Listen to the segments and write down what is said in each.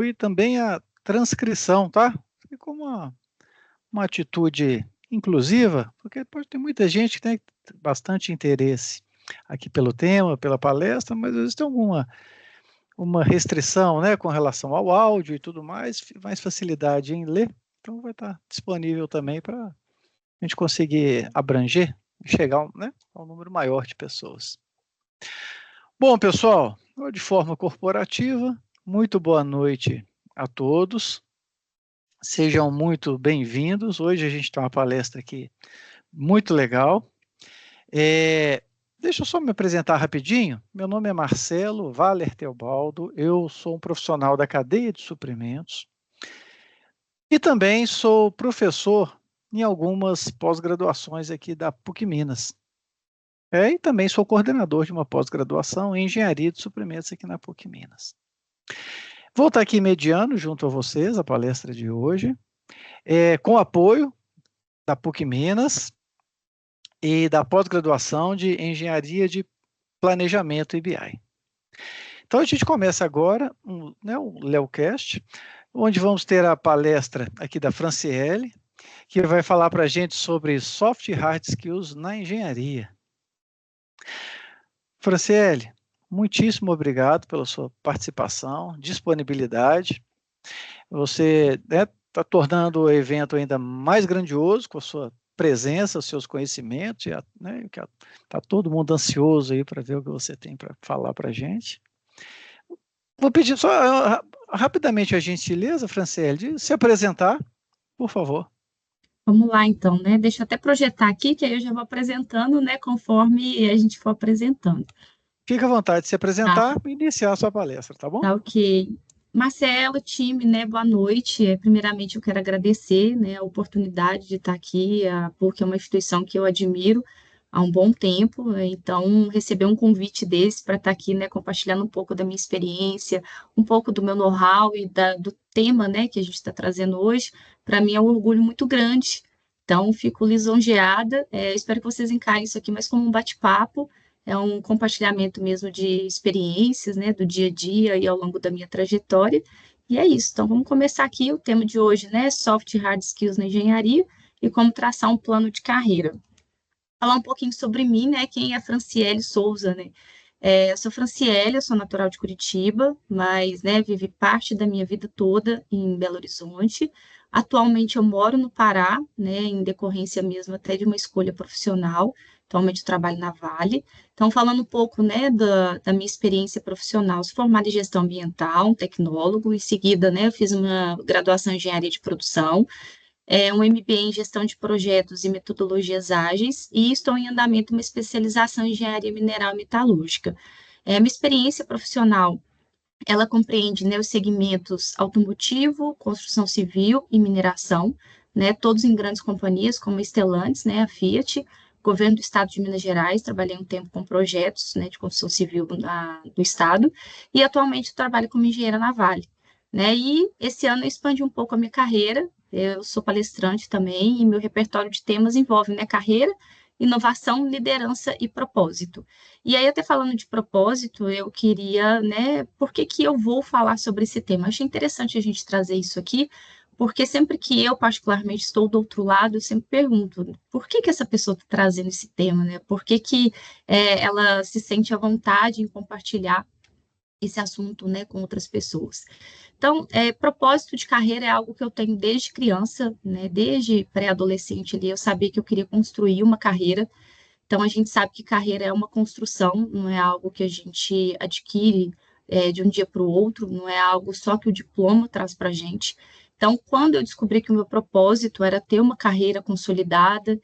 e também a transcrição, tá? Fica uma atitude inclusiva, porque pode ter muita gente que tem bastante interesse aqui pelo tema, pela palestra, mas às vezes tem uma restrição, né, com relação ao áudio e tudo mais facilidade em ler, então vai estar disponível também para a gente conseguir abranger, chegar, né, ao número maior de pessoas. Bom, pessoal, de forma corporativa, muito boa noite a todos. Sejam muito bem-vindos. Hoje a gente tem uma palestra aqui muito legal. Deixa eu só me apresentar rapidinho. Meu nome é Marcelo Valer Teobaldo, eu sou um profissional da cadeia de suprimentos e também sou professor em algumas pós-graduações aqui da PUC Minas. E também sou coordenador de uma pós-graduação em engenharia de suprimentos aqui na PUC Minas. Vou estar aqui mediando junto a vocês a palestra de hoje, com apoio da PUC Minas e da pós-graduação de Engenharia de Planejamento e BI. Então a gente começa agora o LeoCast, onde vamos ter a palestra aqui da Franciele, que vai falar para a gente sobre soft e hard skills na engenharia. Franciele, muitíssimo obrigado pela sua participação, disponibilidade. Você está tornando o evento ainda mais grandioso com a sua presença, os seus conhecimentos, né, está todo mundo ansioso aí para ver o que você tem para falar para a gente. Vou pedir só rapidamente a gentileza, Franciele, de se apresentar, por favor. Vamos lá, então, né? Deixa eu até projetar aqui, que aí eu já vou apresentando, né, conforme a gente for apresentando. Fique à vontade de se Tá, apresentar e iniciar a sua palestra, tá bom? tá ok. Marcelo, time, né? Boa noite. Primeiramente, eu quero agradecer, né, a oportunidade de estar aqui, porque é uma instituição que eu admiro há um bom tempo. Então, receber um convite desse para estar aqui, né, compartilhando um pouco da minha experiência, um pouco do meu know-how e do tema, né, que a gente está trazendo hoje, para mim é um orgulho muito grande. Então, fico lisonjeada. Espero que vocês encarem isso aqui mais como um bate-papo. É um compartilhamento mesmo de experiências, né, do dia a dia e ao longo da minha trajetória. E é isso. Então, vamos começar aqui o tema de hoje, né, soft e hard skills na engenharia e como traçar um plano de carreira. Falar um pouquinho sobre mim, né, quem é a Franciele Souza, né? Eu sou Franciele, eu sou natural de Curitiba, mas, né, vivi parte da minha vida toda em Belo Horizonte. Atualmente eu moro no Pará, né, em decorrência mesmo até de uma escolha profissional. Atualmente eu trabalho na Vale. Então, falando um pouco, né, da minha experiência profissional, sou formada em gestão ambiental, um tecnólogo, em seguida, né, eu fiz uma graduação em engenharia de produção, um MBA em gestão de projetos e metodologias ágeis, e estou em andamento uma especialização em engenharia mineral e metalúrgica. Minha experiência profissional, ela compreende, né, os segmentos automotivo, construção civil e mineração, né, todos em grandes companhias como a Stellantis, né, a Fiat, governo do estado de Minas Gerais, trabalhei um tempo com projetos, né, de construção civil do estado, e atualmente eu trabalho como engenheira na Vale, né, e esse ano eu expandi um pouco a minha carreira, eu sou palestrante também, e meu repertório de temas envolve, né, carreira, inovação, liderança e propósito. E aí, até falando de propósito, eu queria, né, por que que eu vou falar sobre esse tema? Achei interessante a gente trazer isso aqui, porque sempre que eu, particularmente, estou do outro lado, eu sempre pergunto, por que que essa pessoa está trazendo esse tema, né? Por que que ela se sente à vontade em compartilhar esse assunto, né, com outras pessoas? Então, propósito de carreira é algo que eu tenho desde criança, né, desde pré-adolescente ali, eu sabia que eu queria construir uma carreira. Então, a gente sabe que carreira é uma construção, não é algo que a gente adquire de um dia para o outro, não é algo só que o diploma traz para a gente. Então, quando eu descobri que o meu propósito era ter uma carreira consolidada,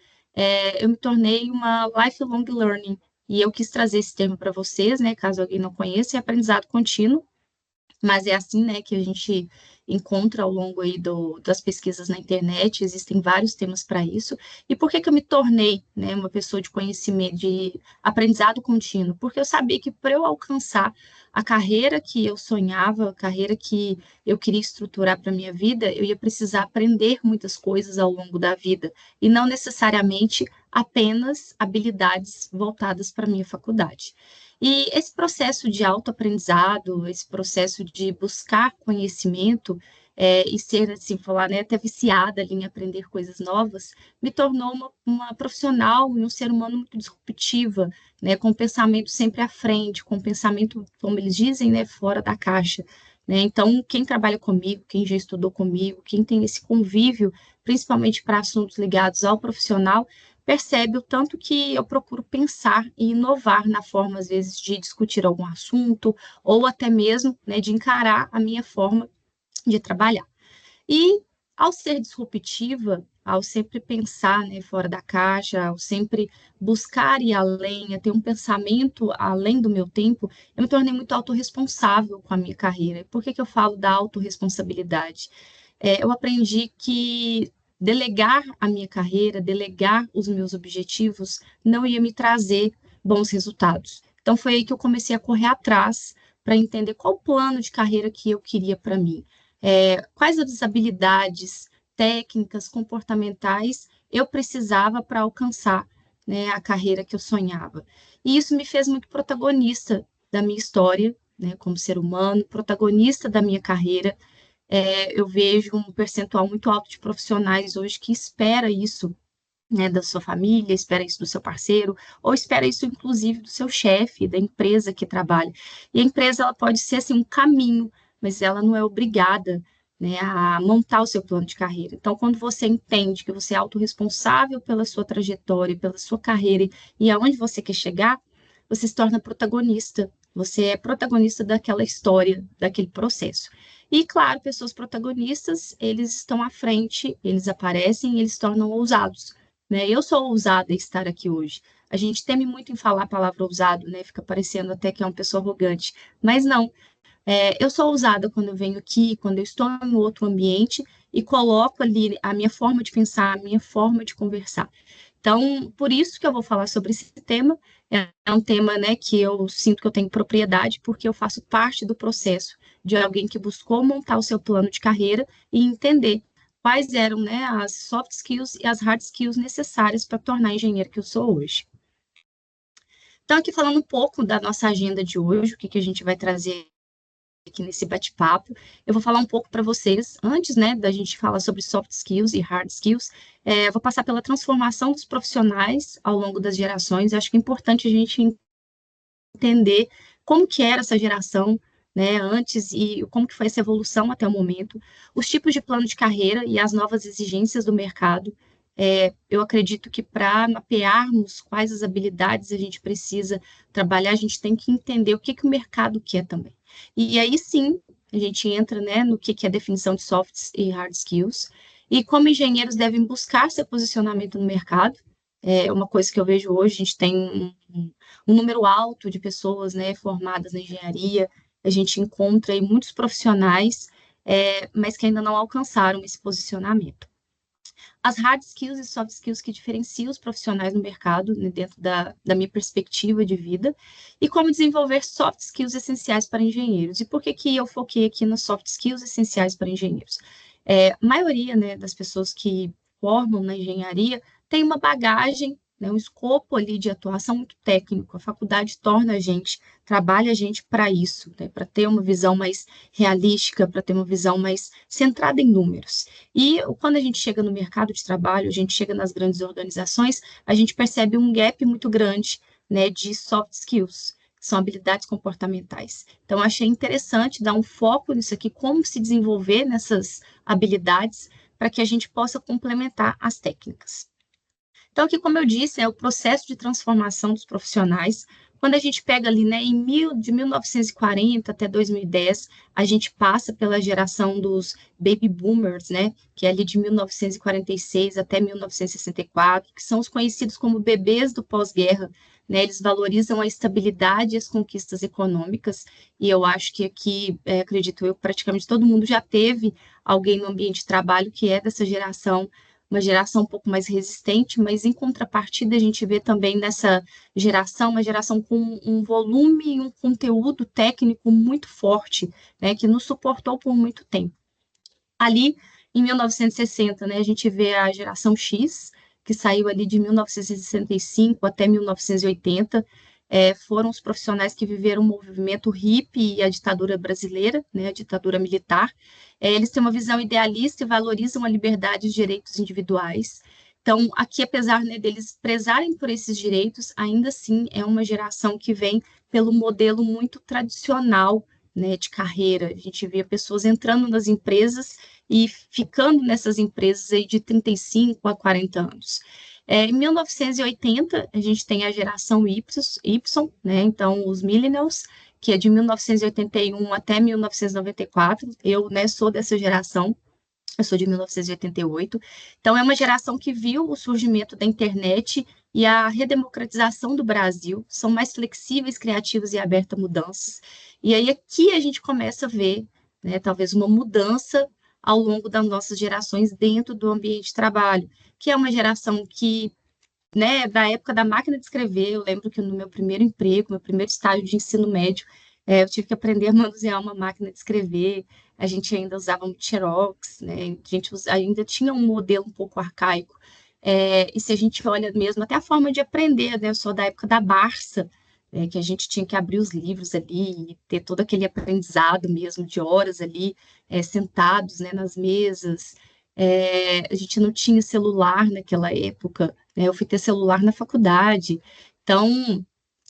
eu me tornei uma lifelong learning. E eu quis trazer esse termo para vocês, né, caso alguém não conheça, é aprendizado contínuo, mas é assim, né, que a gente encontra ao longo aí das pesquisas na internet, existem vários temas para isso. E por que que eu me tornei, né, uma pessoa de conhecimento, de aprendizado contínuo? Porque eu sabia que para eu alcançar a carreira que eu sonhava, a carreira que eu queria estruturar para a minha vida, eu ia precisar aprender muitas coisas ao longo da vida, e não necessariamente apenas habilidades voltadas para a minha faculdade. E esse processo de autoaprendizado, esse processo de buscar conhecimento, e ser, assim, falar, né, até viciada ali em aprender coisas novas, me tornou uma profissional e um ser humano muito disruptiva, né, com o pensamento sempre à frente, com o pensamento, como eles dizem, né, fora da caixa. Né? Então, quem trabalha comigo, quem já estudou comigo, quem tem esse convívio, principalmente para assuntos ligados ao profissional, percebe o tanto que eu procuro pensar e inovar na forma, às vezes, de discutir algum assunto, ou até mesmo, né, de encarar a minha forma de trabalhar. E ao ser disruptiva, ao sempre pensar, né, fora da caixa, ao sempre buscar ir além, a ter um pensamento além do meu tempo, eu me tornei muito autorresponsável com a minha carreira. Por que que eu falo da autorresponsabilidade? Eu aprendi que delegar a minha carreira, delegar os meus objetivos, não ia me trazer bons resultados. Então, foi aí que eu comecei a correr atrás para entender qual o plano de carreira que eu queria para mim. Quais as habilidades técnicas, comportamentais eu precisava para alcançar, né, a carreira que eu sonhava. E isso me fez muito protagonista da minha história, né, como ser humano, protagonista da minha carreira. Eu vejo um percentual muito alto de profissionais hoje que espera isso, né, da sua família, espera isso do seu parceiro, ou espera isso, inclusive, do seu chefe, da empresa que trabalha. E a empresa, ela pode ser, assim, um caminho, mas ela não é obrigada, né, a montar o seu plano de carreira. Então, quando você entende que você é autorresponsável pela sua trajetória, pela sua carreira e aonde você quer chegar, você se torna protagonista. Você é protagonista daquela história, daquele processo. E, claro, pessoas protagonistas, eles estão à frente, eles aparecem, eles se tornam ousados, né? Eu sou ousada em estar aqui hoje. A gente teme muito em falar a palavra ousado, né? Fica parecendo até que é uma pessoa arrogante. Mas não, eu sou ousada quando eu venho aqui, quando eu estou em outro ambiente e coloco ali a minha forma de pensar, a minha forma de conversar. Então, por isso que eu vou falar sobre esse tema. É um tema, né, que eu sinto que eu tenho propriedade, porque eu faço parte do processo de alguém que buscou montar o seu plano de carreira e entender quais eram, né, as soft skills e as hard skills necessárias para tornar a engenheira que eu sou hoje. Então, aqui falando um pouco da nossa agenda de hoje, o que que a gente vai trazer aqui nesse bate-papo. Eu vou falar um pouco para vocês, antes, né, da gente falar sobre soft skills e hard skills, eu vou passar pela transformação dos profissionais ao longo das gerações. Eu acho que é importante a gente entender como que era essa geração, né, antes e como que foi essa evolução até o momento, os tipos de plano de carreira e as novas exigências do mercado. Eu acredito que para mapearmos quais as habilidades a gente precisa trabalhar, a gente tem que entender o que que o mercado quer também. E aí sim, a gente entra, né, no que é a definição de soft e hard skills, e como engenheiros devem buscar seu posicionamento no mercado. É uma coisa que eu vejo hoje, a gente tem um número alto de pessoas, né, formadas na engenharia, a gente encontra aí muitos profissionais, mas que ainda não alcançaram esse posicionamento. As hard skills e soft skills que diferenciam os profissionais no mercado, né, dentro da minha perspectiva de vida, e como desenvolver soft skills essenciais para engenheiros. E por que que eu foquei aqui nas soft skills essenciais para engenheiros? A maioria, né, das pessoas que formam na engenharia tem uma bagagem, né, um escopo ali de atuação muito técnico. A faculdade torna a gente, trabalha a gente para isso, né, para ter uma visão mais realística, para ter uma visão mais centrada em números. E quando a gente chega no mercado de trabalho, a gente chega nas grandes organizações, a gente percebe um gap muito grande, né, de soft skills, que são habilidades comportamentais. Então, achei interessante dar um foco nisso aqui, como se desenvolver nessas habilidades para que a gente possa complementar as técnicas. Então, aqui, como eu disse, é o processo de transformação dos profissionais. Quando a gente pega ali, né, de 1940 até 2010, a gente passa pela geração dos baby boomers, né, que é ali de 1946 até 1964, que são os conhecidos como bebês do pós-guerra, né, eles valorizam a estabilidade e as conquistas econômicas, e eu acho que aqui, acredito eu, praticamente todo mundo já teve alguém no ambiente de trabalho que é dessa geração, uma geração um pouco mais resistente, mas em contrapartida a gente vê também nessa geração, uma geração com um volume e um conteúdo técnico muito forte, né, que nos suportou por muito tempo. Ali, em 1960, né, a gente vê a geração X, que saiu ali de 1965 até 1980, foram os profissionais que viveram o movimento hippie e a ditadura brasileira, né, a ditadura militar. Eles têm uma visão idealista e valorizam a liberdade e os direitos individuais. Então, aqui, apesar, né, deles prezarem por esses direitos, ainda assim é uma geração que vem pelo modelo muito tradicional, né, de carreira. A gente via pessoas entrando nas empresas e ficando nessas empresas aí de 35 a 40 anos. Em 1980, a gente tem a geração Y, né, então os millennials, que é de 1981 até 1994. Eu, né, sou dessa geração. Eu sou de 1988. Então, é uma geração que viu o surgimento da internet e a redemocratização do Brasil. São mais flexíveis, criativos e abertos a mudanças. E aí, aqui a gente começa a ver, né, talvez uma mudança ao longo das nossas gerações dentro do ambiente de trabalho, que é uma geração que, né, da época da máquina de escrever, eu lembro que no meu primeiro emprego, meu primeiro estágio de ensino médio, eu tive que aprender a manusear uma máquina de escrever, a gente ainda usava muito Xerox, né, a gente ainda tinha um modelo um pouco arcaico, e se a gente olha mesmo, até a forma de aprender, né, eu sou da época da Barça, que a gente tinha que abrir os livros ali, e ter todo aquele aprendizado mesmo, de horas ali, sentados, né, nas mesas, a gente não tinha celular naquela época, né? Eu fui ter celular na faculdade. Então,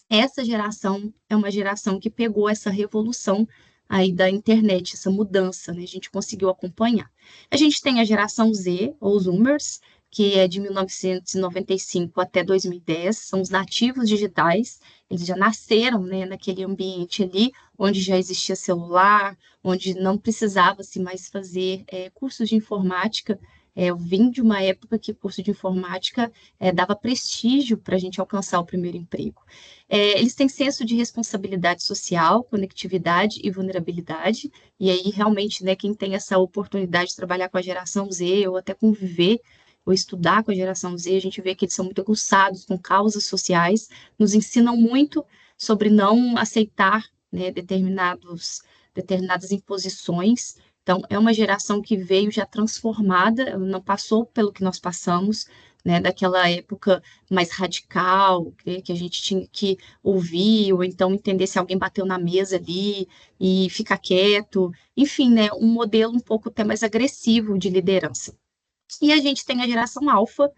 essa geração é uma geração que pegou essa revolução aí da internet, essa mudança, né? A gente conseguiu acompanhar. A gente tem a geração Z, ou Zoomers, que é de 1995 até 2010, são os nativos digitais, eles já nasceram, né, naquele ambiente ali, onde já existia celular, onde não precisava-se mais fazer cursos de informática. Eu vim de uma época que curso de informática dava prestígio para a gente alcançar o primeiro emprego. Eles têm senso de responsabilidade social, conectividade e vulnerabilidade, e aí realmente, né, quem tem essa oportunidade de trabalhar com a geração Z ou até conviver ou estudar com a geração Z, a gente vê que eles são muito aguçados com causas sociais, nos ensinam muito sobre não aceitar, né, determinadas imposições. Então, é uma geração que veio já transformada, não passou pelo que nós passamos, né, daquela época mais radical, que a gente tinha que ouvir, ou então entender se alguém bateu na mesa ali e ficar quieto. Enfim, né, um modelo um pouco até mais agressivo de liderança. E a gente tem a geração alfa,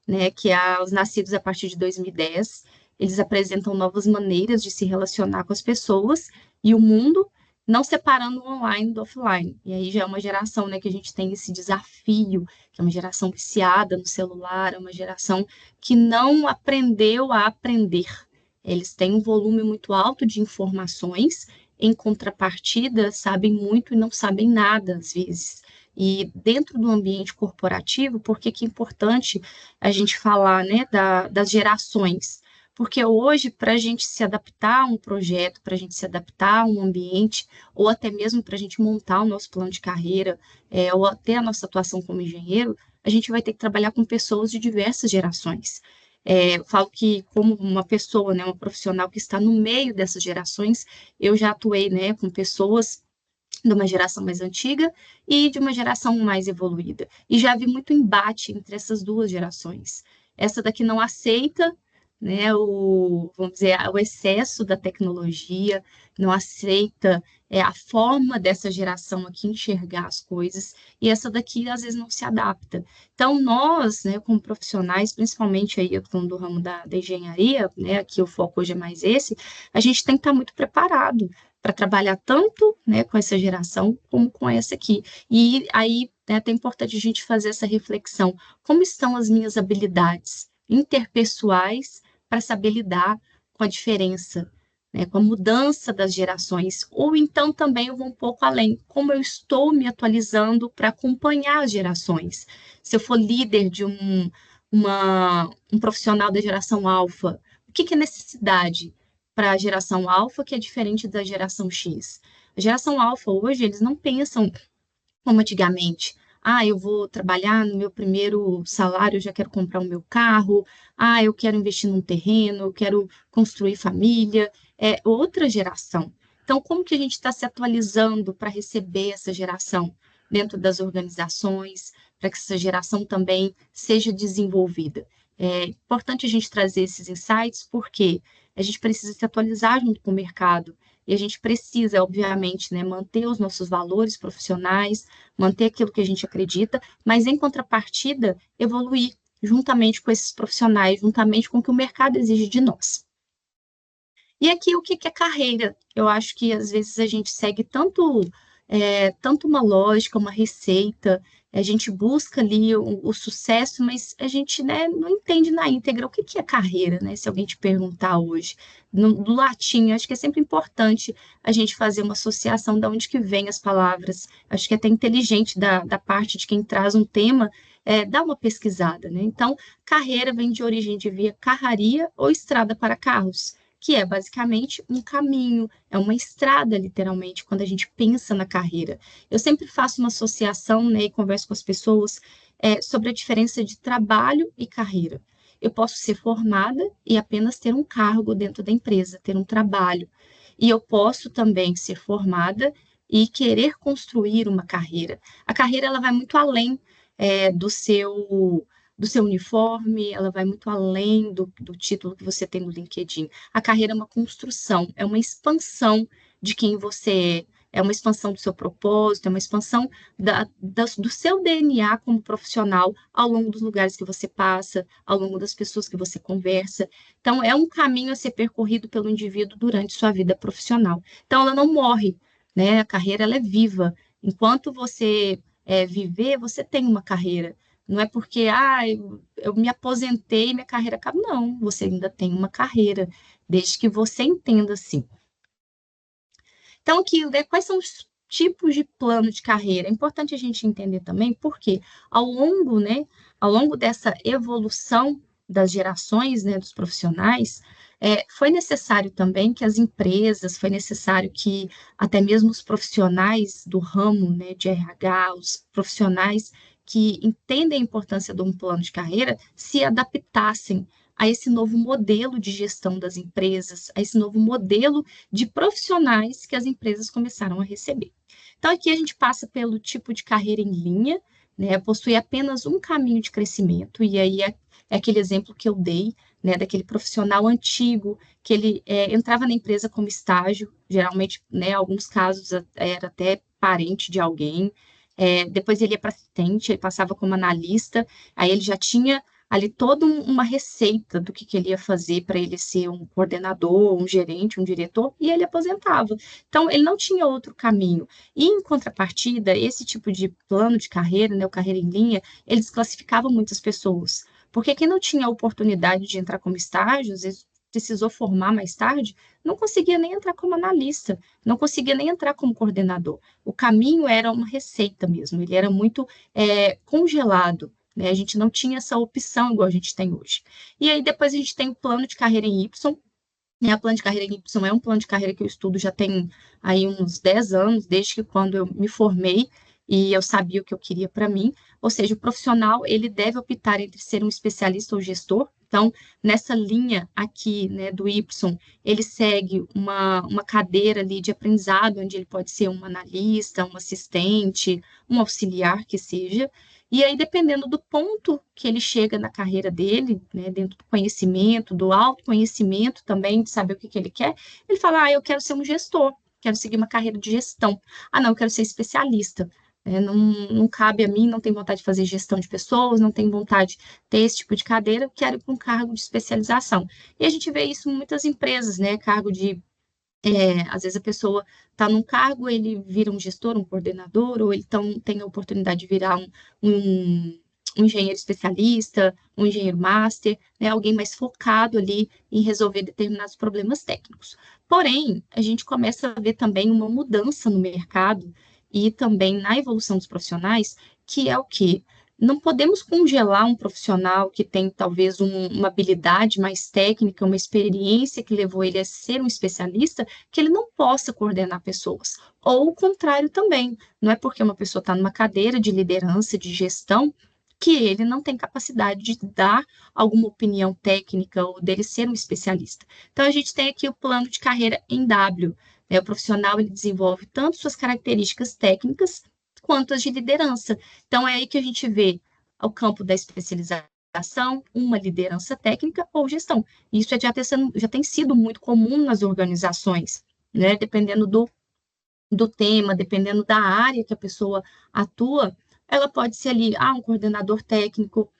né, que é os nascidos a partir de 2010. Eles apresentam novas maneiras de se relacionar com as pessoas e o mundo, não separando o online do offline. E aí já é uma geração, né, que a gente tem esse desafio, que é uma geração viciada no celular, é uma geração que não aprendeu a aprender. Eles têm um volume muito alto de informações, em contrapartida, sabem muito e não sabem nada, às vezes. E dentro do ambiente corporativo, por que que é importante a gente falar, né, das gerações? Porque hoje, para a gente se adaptar a um projeto, para a gente se adaptar a um ambiente, ou até mesmo para a gente montar o nosso plano de carreira, ou até a nossa atuação como engenheiro, a gente vai ter que trabalhar com pessoas de diversas gerações. Eu falo que, como uma pessoa, né, uma profissional que está no meio dessas gerações, eu já atuei, né, com pessoas de uma geração mais antiga e de uma geração mais evoluída. E já vi muito embate entre essas duas gerações. Essa daqui não aceita, né, vamos dizer, o excesso da tecnologia, não aceita a forma dessa geração aqui enxergar as coisas, e essa daqui às vezes não se adapta. Então, nós, né, como profissionais, principalmente aí eu estou do ramo da engenharia, né, aqui o foco hoje é mais esse, a gente tem que estar muito preparado para trabalhar tanto, né, com essa geração como com essa aqui. E aí é até importante a gente fazer essa reflexão: como estão as minhas habilidades interpessoais para saber lidar com a diferença, né, com a mudança das gerações? Ou então também eu vou um pouco além: como eu estou me atualizando para acompanhar as gerações? Se eu for líder de um profissional da geração alfa, o que é necessidade para a geração alfa, que é diferente da geração X? A geração alfa hoje, eles não pensam como antigamente. Ah, eu vou trabalhar no meu primeiro salário, eu já quero comprar o meu carro. Ah, eu quero investir num terreno, eu quero construir família. É outra geração. Então, como que a gente está se atualizando para receber essa geração dentro das organizações, para que essa geração também seja desenvolvida? É importante a gente trazer esses insights, porque a gente precisa se atualizar junto com o mercado. E a gente precisa, obviamente, né, manter os nossos valores profissionais, manter aquilo que a gente acredita, mas em contrapartida, evoluir juntamente com esses profissionais, juntamente com o que o mercado exige de nós. E aqui o que é carreira? Eu acho que às vezes a gente segue tanto uma lógica, uma receita, a gente busca ali o sucesso, mas a gente, né, não entende na íntegra o que é carreira, né? Se alguém te perguntar hoje, do latim, acho que é sempre importante a gente fazer uma associação de onde que vem as palavras. Acho que é até inteligente da parte de quem traz um tema, dar uma pesquisada, né? Então, carreira vem de origem de via carraria ou estrada para carros, que é basicamente um caminho, é uma estrada, literalmente, quando a gente pensa na carreira. Eu sempre faço uma associação, né, e converso com as pessoas sobre a diferença de trabalho e carreira. Eu posso ser formada e apenas ter um cargo dentro da empresa, ter um trabalho. E eu posso também ser formada e querer construir uma carreira. A carreira ela vai muito além do seu uniforme, ela vai muito além do título que você tem no LinkedIn. A carreira é uma construção, é uma expansão de quem você é uma expansão do seu propósito, é uma expansão do seu DNA como profissional ao longo dos lugares que você passa, ao longo das pessoas que você conversa. Então, é um caminho a ser percorrido pelo indivíduo durante sua vida profissional. Então, ela não morre, né? A carreira ela é viva. Enquanto você viver, você tem uma carreira. Não é porque eu me aposentei e minha carreira acabou. Não, você ainda tem uma carreira, desde que você entenda assim. Então, aqui, né, quais são os tipos de plano de carreira? É importante a gente entender também, porque né, ao longo dessa evolução das gerações, né, dos profissionais, foi necessário também que as empresas, foi necessário que até mesmo os profissionais do ramo, né, de RH, os profissionais que entendem a importância de um plano de carreira, se adaptassem a esse novo modelo de gestão das empresas, a esse novo modelo de profissionais que as empresas começaram a receber. Então, aqui a gente passa pelo tipo de carreira em linha, né, possui apenas um caminho de crescimento, e aí é aquele exemplo que eu dei, né, daquele profissional antigo, que ele entrava na empresa como estágio, geralmente, né, alguns casos era até parente de alguém, depois ele ia para assistente, ele passava como analista, aí ele já tinha ali toda uma receita do que ele ia fazer para ele ser um coordenador, um gerente, um diretor, e ele aposentava. Então, ele não tinha outro caminho. E, em contrapartida, esse tipo de plano de carreira, né, o carreira em linha, ele desclassificava muitas pessoas. Porque quem não tinha a oportunidade de entrar como estágio, às vezes precisou formar mais tarde, não conseguia nem entrar como analista, não conseguia nem entrar como coordenador. O caminho era uma receita mesmo, ele era muito congelado, né? A gente não tinha essa opção igual a gente tem hoje. E aí depois a gente tem o plano de carreira em Y, né? O plano de carreira em Y é um plano de carreira que eu estudo já tem aí uns 10 anos, desde que quando eu me formei e eu sabia o que eu queria para mim. Ou seja, o profissional, ele deve optar entre ser um especialista ou gestor. Então, nessa linha aqui, né, do Y, ele segue uma cadeira ali de aprendizado, onde ele pode ser um analista, um assistente, um auxiliar que seja. E aí, dependendo do ponto que ele chega na carreira dele, né, dentro do conhecimento, do autoconhecimento também, de saber o que ele quer, ele fala, eu quero ser um gestor, quero seguir uma carreira de gestão. Não, eu quero ser especialista. Não cabe a mim, não tenho vontade de fazer gestão de pessoas, não tenho vontade de ter esse tipo de cadeira, eu quero ir para um cargo de especialização. E a gente vê isso em muitas empresas, né, cargo de às vezes a pessoa está num cargo, ele vira um gestor, um coordenador, ou ele tem a oportunidade de virar um, um engenheiro especialista, um engenheiro master, né, alguém mais focado ali em resolver determinados problemas técnicos. Porém, a gente começa a ver também uma mudança no mercado e também na evolução dos profissionais, que é o quê? Não podemos congelar um profissional que tem talvez uma habilidade mais técnica, uma experiência que levou ele a ser um especialista, que ele não possa coordenar pessoas. Ou o contrário também. Não é porque uma pessoa está numa cadeira de liderança, de gestão, que ele não tem capacidade de dar alguma opinião técnica ou dele ser um especialista. Então, a gente tem aqui o plano de carreira em W. Né? O profissional ele desenvolve tanto suas características técnicas quanto as de liderança. Então, é aí que a gente vê o campo da especialização, uma liderança técnica ou gestão. Isso já tem sido muito comum nas organizações, né? Dependendo do tema, dependendo da área que a pessoa atua, ela pode ser ali, um coordenador técnico,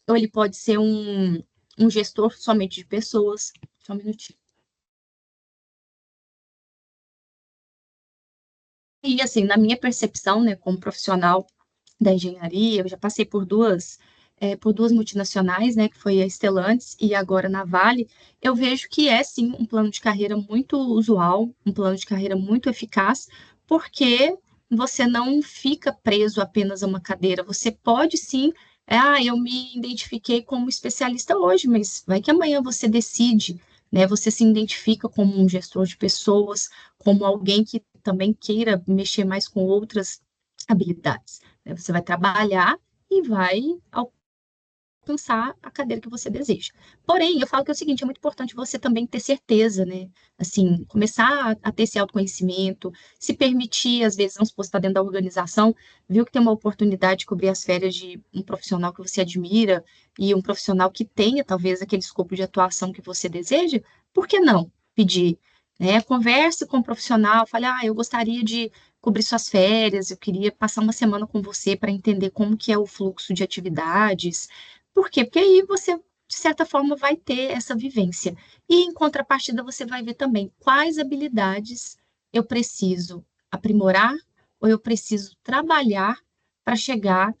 ou ele pode ser um gestor somente de pessoas. Só um minutinho. E, assim, na minha percepção, né, como profissional da engenharia, eu já passei por duas multinacionais, né, que foi a Stellantis e agora na Vale, eu vejo que é, sim, um plano de carreira muito usual, um plano de carreira muito eficaz, porque você não fica preso apenas a uma cadeira, você pode, sim, eu me identifiquei como especialista hoje, mas vai que amanhã você decide, né, você se identifica como um gestor de pessoas, como alguém que também queira mexer mais com outras habilidades, né? Você vai trabalhar e vai alcançar a cadeira que você deseja. Porém, eu falo que é o seguinte, é muito importante você também ter certeza, né? Assim, começar a ter esse autoconhecimento, se permitir, às vezes, vamos supor, você está dentro da organização, viu que tem uma oportunidade de cobrir as férias de um profissional que você admira e um profissional que tenha, talvez, aquele escopo de atuação que você deseja, por que não pedir? Né? Converse com o profissional, fale, eu gostaria de cobrir suas férias, eu queria passar uma semana com você para entender como que é o fluxo de atividades. Por quê? Porque aí você, de certa forma, vai ter essa vivência. E, em contrapartida, você vai ver também quais habilidades eu preciso aprimorar ou eu preciso trabalhar para chegar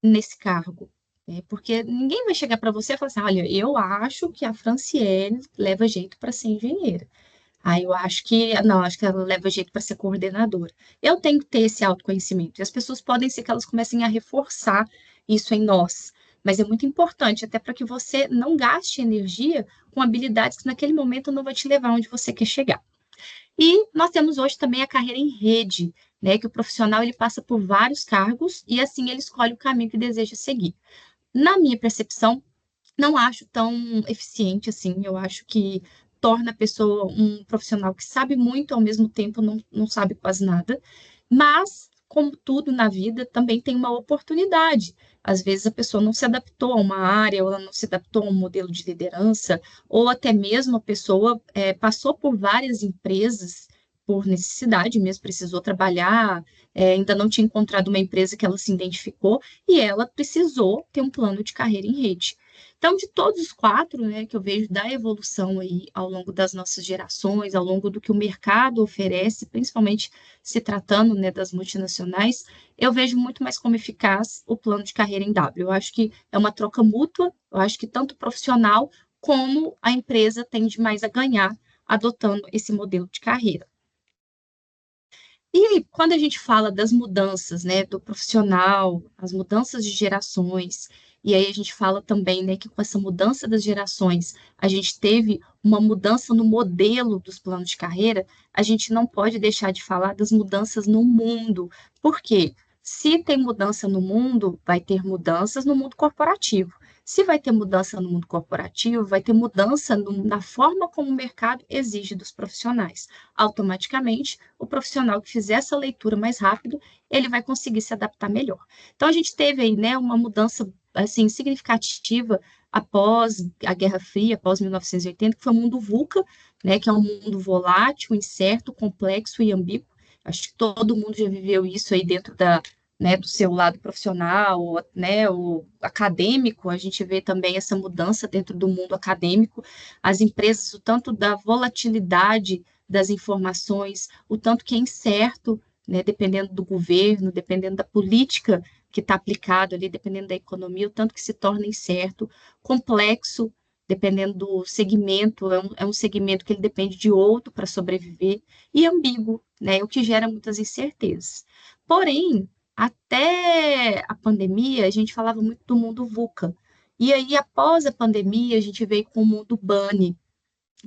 nesse cargo. Né? Porque ninguém vai chegar para você e falar assim, olha, eu acho que a Franciele leva jeito para ser engenheira. Eu acho que, não, acho que ela leva jeito para ser coordenadora. Eu tenho que ter esse autoconhecimento. E as pessoas podem ser que elas comecem a reforçar isso em nós. Mas é muito importante, até para que você não gaste energia com habilidades que naquele momento não vai te levar onde você quer chegar. E nós temos hoje também a carreira em rede, né, que o profissional ele passa por vários cargos e assim ele escolhe o caminho que deseja seguir. Na minha percepção, não acho tão eficiente assim. Eu acho que torna a pessoa um profissional que sabe muito, ao mesmo tempo não sabe quase nada. Mas, como tudo na vida, também tem uma oportunidade. Às vezes a pessoa não se adaptou a uma área, ou ela não se adaptou a um modelo de liderança, ou até mesmo a pessoa passou por várias empresas por necessidade mesmo, precisou trabalhar, ainda não tinha encontrado uma empresa que ela se identificou, e ela precisou ter um plano de carreira em rede. Então, de todos os quatro, né, que eu vejo da evolução aí ao longo das nossas gerações, ao longo do que o mercado oferece, principalmente se tratando, né, das multinacionais, eu vejo muito mais como eficaz o plano de carreira em W. Eu acho que é uma troca mútua, eu acho que tanto o profissional como a empresa tende mais a ganhar adotando esse modelo de carreira. E quando a gente fala das mudanças, né, do profissional, as mudanças de gerações, e aí a gente fala também, né, que com essa mudança das gerações, a gente teve uma mudança no modelo dos planos de carreira, a gente não pode deixar de falar das mudanças no mundo. Por quê? Se tem mudança no mundo, vai ter mudanças no mundo corporativo. Se vai ter mudança no mundo corporativo, vai ter mudança na forma como o mercado exige dos profissionais. Automaticamente, o profissional que fizer essa leitura mais rápido, ele vai conseguir se adaptar melhor. Então, a gente teve aí, né, uma mudança assim, significativa após a Guerra Fria, após 1980, que foi o mundo VUCA, né, que é um mundo volátil, incerto, complexo e ambíguo. Acho que todo mundo já viveu isso aí dentro né, do seu lado profissional, né, o acadêmico, a gente vê também essa mudança dentro do mundo acadêmico, as empresas, o tanto da volatilidade das informações, o tanto que é incerto, né, dependendo do governo, dependendo da política que está aplicado ali, dependendo da economia, o tanto que se torna incerto, complexo, dependendo do segmento, é um segmento que ele depende de outro para sobreviver, e ambíguo, né, o que gera muitas incertezas. Porém, até a pandemia, a gente falava muito do mundo VUCA, e aí, após a pandemia, a gente veio com o mundo BANI,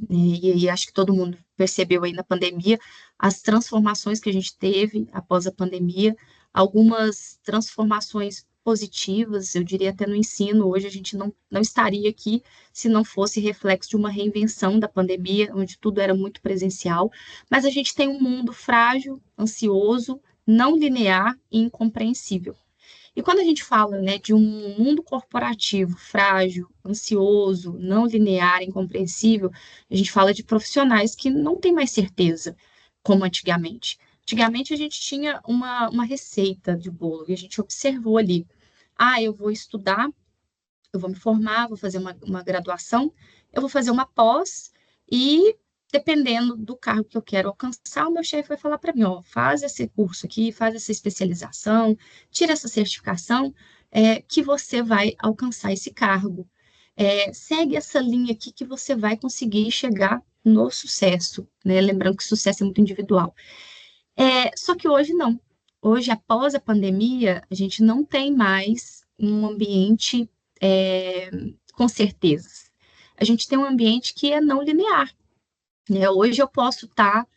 e acho que todo mundo percebeu aí na pandemia as transformações que a gente teve após a pandemia, algumas transformações positivas, eu diria até no ensino, hoje a gente não estaria aqui se não fosse reflexo de uma reinvenção da pandemia, onde tudo era muito presencial, mas a gente tem um mundo frágil, ansioso, não linear e incompreensível. E quando a gente fala, né, de um mundo corporativo frágil, ansioso, não linear, incompreensível, a gente fala de profissionais que não têm mais certeza, como antigamente. Antigamente a gente tinha uma receita de bolo e a gente observou ali. Ah, eu vou estudar, eu vou me formar, vou fazer uma graduação, eu vou fazer uma pós e, dependendo do cargo que eu quero alcançar, o meu chefe vai falar para mim, ó, faz esse curso aqui, faz essa especialização, tira essa certificação, que você vai alcançar esse cargo. Segue essa linha aqui que você vai conseguir chegar no sucesso, né? Lembrando que sucesso é muito individual. Só que hoje não. Hoje, após a pandemia, a gente não tem mais um ambiente é, com certezas. A gente tem um ambiente que é não linear, né? Hoje eu posso estar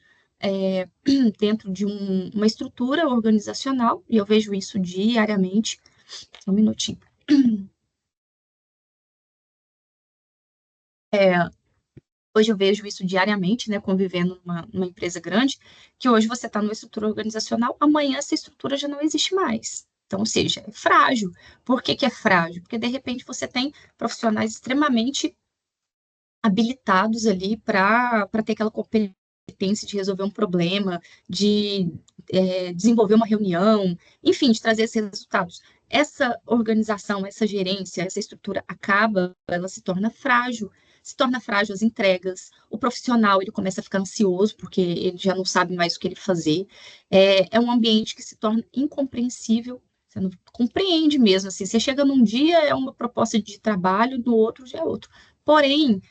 dentro de uma estrutura organizacional, e eu vejo isso diariamente. Só um minutinho. Hoje eu vejo isso diariamente, né, convivendo numa empresa grande, que hoje você está numa estrutura organizacional, amanhã essa estrutura já não existe mais. Então, ou seja, é frágil. Por que que é frágil? Porque, de repente, você tem profissionais extremamente habilitados ali para ter aquela competência de resolver um problema, de desenvolver uma reunião, enfim, de trazer esses resultados. Essa organização, essa gerência, essa estrutura acaba, ela se torna frágil as entregas, o profissional ele começa a ficar ansioso porque ele já não sabe mais o que ele fazer, é um ambiente que se torna incompreensível, você não compreende mesmo, assim, você chega num dia é uma proposta de trabalho, no outro já é outro. Porém,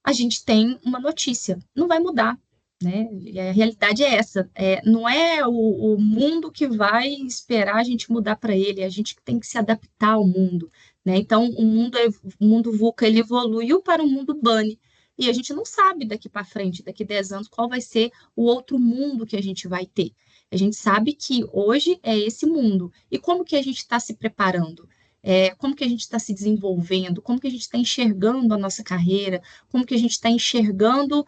a gente tem uma notícia, não vai mudar, né? E a realidade é essa, não é o mundo que vai esperar a gente mudar para ele, a gente tem que se adaptar ao mundo, né? Então, o mundo VUCA, ele evoluiu para um mundo BANI, e a gente não sabe daqui para frente, daqui a 10 anos, qual vai ser o outro mundo que a gente vai ter. A gente sabe que hoje é esse mundo. E como que a gente está se preparando? Como que a gente está se desenvolvendo? Como que a gente está enxergando a nossa carreira? Como que a gente está enxergando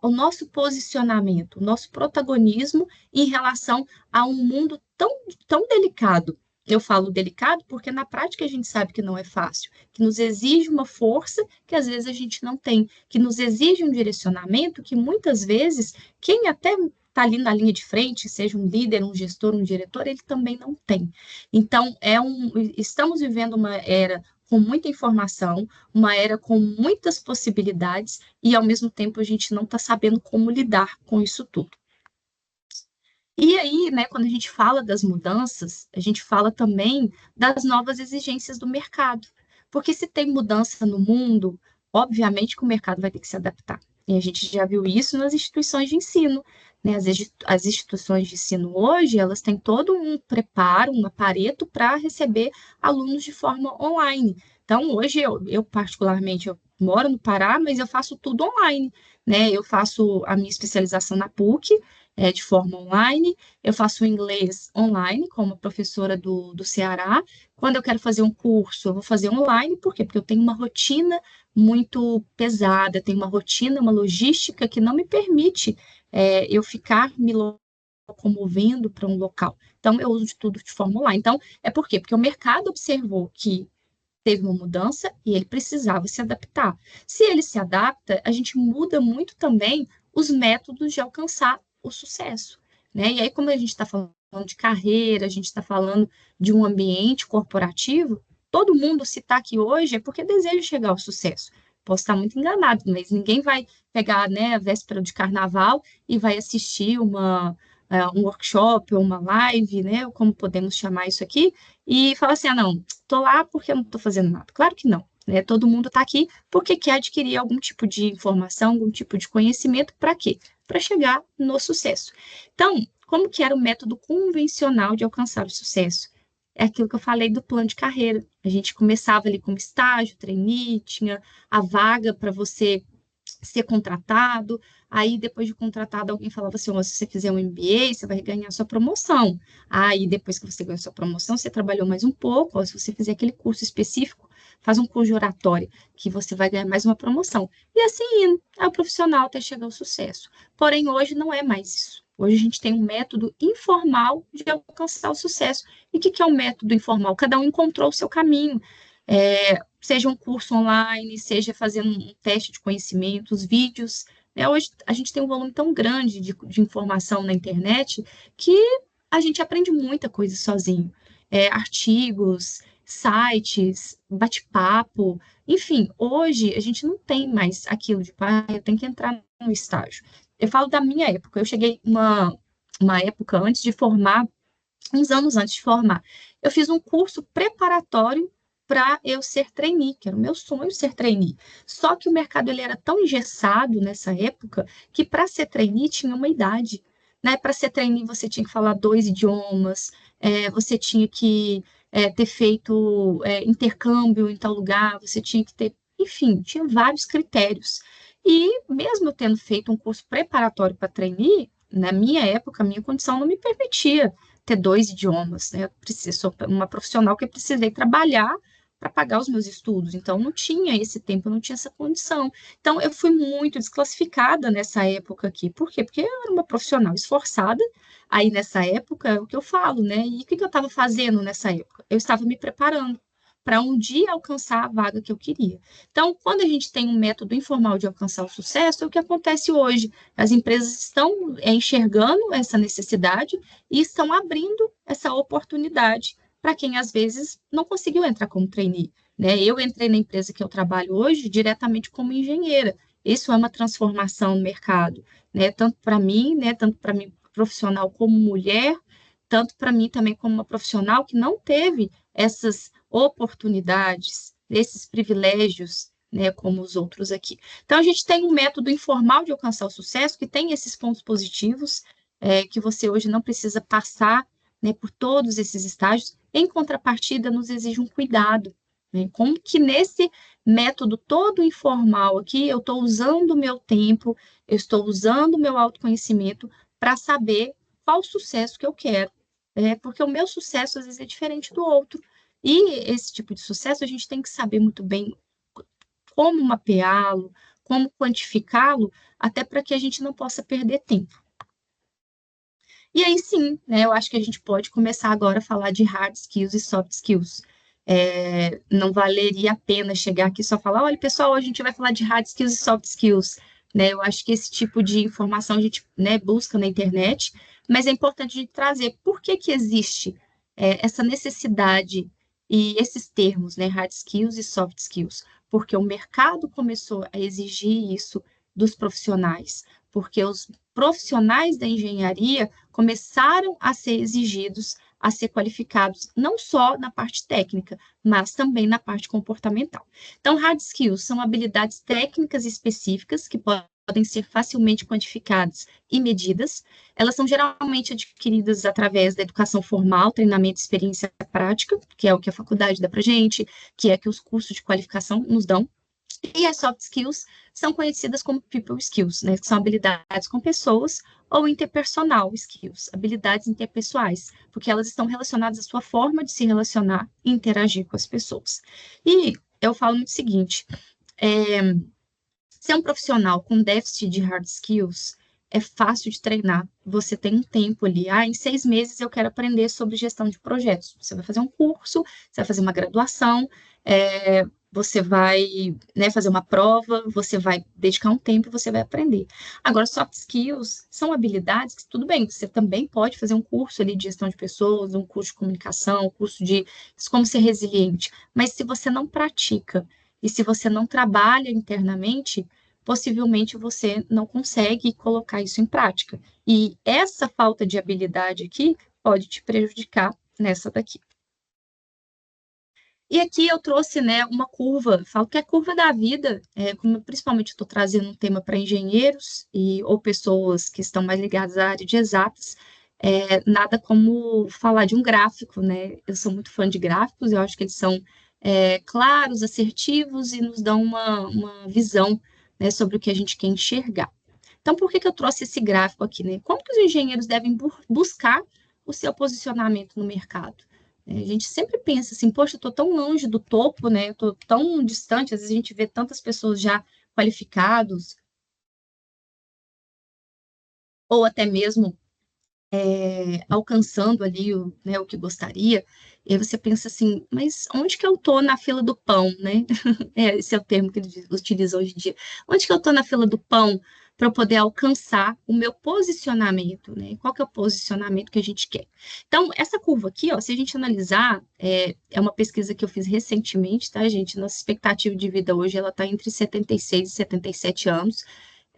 o nosso posicionamento, o nosso protagonismo em relação a um mundo tão, tão delicado. Eu falo delicado porque na prática a gente sabe que não é fácil, que nos exige uma força que às vezes a gente não tem, que nos exige um direcionamento que muitas vezes quem até está ali na linha de frente, seja um líder, um gestor, um diretor, ele também não tem. Então, estamos vivendo uma era com muita informação, uma era com muitas possibilidades e, ao mesmo tempo, a gente não está sabendo como lidar com isso tudo. E aí, né, quando a gente fala das mudanças, a gente fala também das novas exigências do mercado. Porque se tem mudança no mundo, obviamente que o mercado vai ter que se adaptar. E a gente já viu isso nas instituições de ensino, né? As instituições de ensino hoje, elas têm todo um preparo, um aparelho para receber alunos de forma online. Então, hoje, eu particularmente, eu moro no Pará, mas eu faço tudo online, né? Eu faço a minha especialização na PUC, de forma online, eu faço inglês online, como professora do Ceará. Quando eu quero fazer um curso, eu vou fazer online, por quê? Porque eu tenho uma rotina muito pesada, tenho uma rotina, uma logística que não me permite eu ficar me locomovendo para um local. Então, eu uso de tudo de forma online. Então, é por quê? Porque o mercado observou que teve uma mudança e ele precisava se adaptar. Se ele se adapta, a gente muda muito também os métodos de alcançar o sucesso, né? E aí, como a gente está falando de carreira, a gente está falando de um ambiente corporativo, todo mundo se está aqui hoje é porque deseja chegar ao sucesso. Posso estar muito enganado, mas ninguém vai pegar, né, a véspera de carnaval e vai assistir um workshop ou uma live, né, como podemos chamar isso aqui, e falar assim, ah, não, estou lá porque eu não estou fazendo nada. Claro que não, né? Todo mundo está aqui porque quer adquirir algum tipo de informação, algum tipo de conhecimento, para quê? Para chegar no sucesso. Então, como que era o método convencional de alcançar o sucesso? É aquilo que eu falei do plano de carreira. A gente começava ali como estágio, trainee, tinha a vaga para você ser contratado, aí depois de contratado alguém falava assim, oh, se você fizer um MBA, você vai ganhar sua promoção, aí depois que você ganhou sua promoção, você trabalhou mais um pouco, ou se você fizer aquele curso específico, faz um curso de oratória, que você vai ganhar mais uma promoção, e assim indo, é o profissional até chegar ao sucesso, porém hoje não é mais isso, Hoje a gente tem um método informal de alcançar o sucesso. E o que é um método informal? Cada um encontrou o seu caminho. Seja um curso online, seja fazendo um teste de conhecimentos, vídeos. Né? Hoje a gente tem um volume tão grande de informação na internet que a gente aprende muita coisa sozinho. Artigos, sites, bate-papo, enfim, hoje a gente não tem mais aquilo de, eu tenho que entrar no estágio. Eu falo da minha época, eu cheguei uma época antes de formar, uns anos antes de formar, eu fiz um curso preparatório para eu ser trainee, que era o meu sonho ser trainee. Só que o mercado ele era tão engessado nessa época que para ser trainee tinha uma idade. Né? Para ser trainee você tinha que falar 2 idiomas, você tinha que ter feito intercâmbio em tal lugar, você tinha que ter, enfim, tinha vários critérios. E mesmo eu tendo feito um curso preparatório para trainee, na minha época, a minha condição não me permitia ter 2 idiomas, né? Sou uma profissional que precisei trabalhar para pagar os meus estudos, então não tinha esse tempo, eu não tinha essa condição. Então eu fui muito desclassificada nessa época aqui. Por quê? Porque eu era uma profissional esforçada, aí nessa época é o que eu falo, né? E o que eu estava fazendo nessa época? Eu estava me preparando para um dia alcançar a vaga que eu queria. Então, quando a gente tem um método informal de alcançar o sucesso, é o que acontece hoje. As empresas estão enxergando essa necessidade e estão abrindo essa oportunidade para quem, às vezes, não conseguiu entrar como trainee. Né? Eu entrei na empresa que eu trabalho hoje diretamente como engenheira. Isso é uma transformação no mercado, né? Tanto para mim, né? Tanto para mim profissional como mulher, tanto para mim também como uma profissional que não teve essas oportunidades, esses privilégios, né, como os outros aqui. Então, a gente tem um método informal de alcançar o sucesso que tem esses pontos positivos, que você hoje não precisa passar, né, por todos esses estágios. Em contrapartida, nos exige um cuidado. Né? Como que nesse método todo informal aqui, eu estou usando o meu tempo, eu estou usando o meu autoconhecimento para saber qual o sucesso que eu quero. Porque o meu sucesso, às vezes, é diferente do outro. E esse tipo de sucesso a gente tem que saber muito bem como mapeá-lo, como quantificá-lo, até para que a gente não possa perder tempo. E aí sim, né, eu acho que a gente pode começar agora a falar de hard skills e soft skills. Não valeria a pena chegar aqui e só falar, olha, pessoal, a gente vai falar de hard skills e soft skills. Né? Eu acho que esse tipo de informação a gente, né, busca na internet, mas é importante a gente trazer por que que existe essa necessidade e esses termos, né, hard skills e soft skills, porque o mercado começou a exigir isso dos profissionais, porque os profissionais da engenharia começaram a ser exigidos a ser qualificados não só na parte técnica, mas também na parte comportamental. Então, hard skills são habilidades técnicas específicas que podem ser facilmente quantificadas e medidas. Elas são geralmente adquiridas através da educação formal, treinamento e experiência prática, que é o que a faculdade dá para gente, que é que os cursos de qualificação nos dão. E as soft skills são conhecidas como people skills, né, que são habilidades com pessoas, ou interpersonal skills, habilidades interpessoais, porque elas estão relacionadas à sua forma de se relacionar e interagir com as pessoas. E eu falo o seguinte, ser um profissional com déficit de hard skills é fácil de treinar. Você tem um tempo ali. Em 6 meses eu quero aprender sobre gestão de projetos. Você vai fazer um curso, você vai fazer uma graduação, você vai, né, fazer uma prova, você vai dedicar um tempo e você vai aprender. Agora, soft skills são habilidades que, tudo bem, você também pode fazer um curso ali de gestão de pessoas, um curso de comunicação, um curso de como ser resiliente. Mas se você não pratica e se você não trabalha internamente, possivelmente você não consegue colocar isso em prática. E essa falta de habilidade aqui pode te prejudicar nessa daqui. E aqui eu trouxe, né, uma curva, falo que é a curva da vida, como principalmente estou trazendo um tema para engenheiros ou pessoas que estão mais ligadas à área de exatas, nada como falar de um gráfico, né? Eu sou muito fã de gráficos, eu acho que eles são claros, assertivos e nos dão uma visão, né, sobre o que a gente quer enxergar. Então, por que que eu trouxe esse gráfico aqui, né? Como que os engenheiros devem buscar o seu posicionamento no mercado? A gente sempre pensa assim, poxa, eu estou tão longe do topo, né? Eu estou tão distante, às vezes a gente vê tantas pessoas já qualificados, ou até mesmo alcançando ali né, o que gostaria, e aí você pensa assim, mas onde que eu tô na fila do pão, né? Esse é o termo que eles utilizam hoje em dia. Onde que eu tô na fila do pão para eu poder alcançar o meu posicionamento, né? Qual que é o posicionamento que a gente quer? Então, essa curva aqui, ó, se a gente analisar, é uma pesquisa que eu fiz recentemente, tá, gente? Nossa expectativa de vida hoje, ela está entre 76 e 77 anos.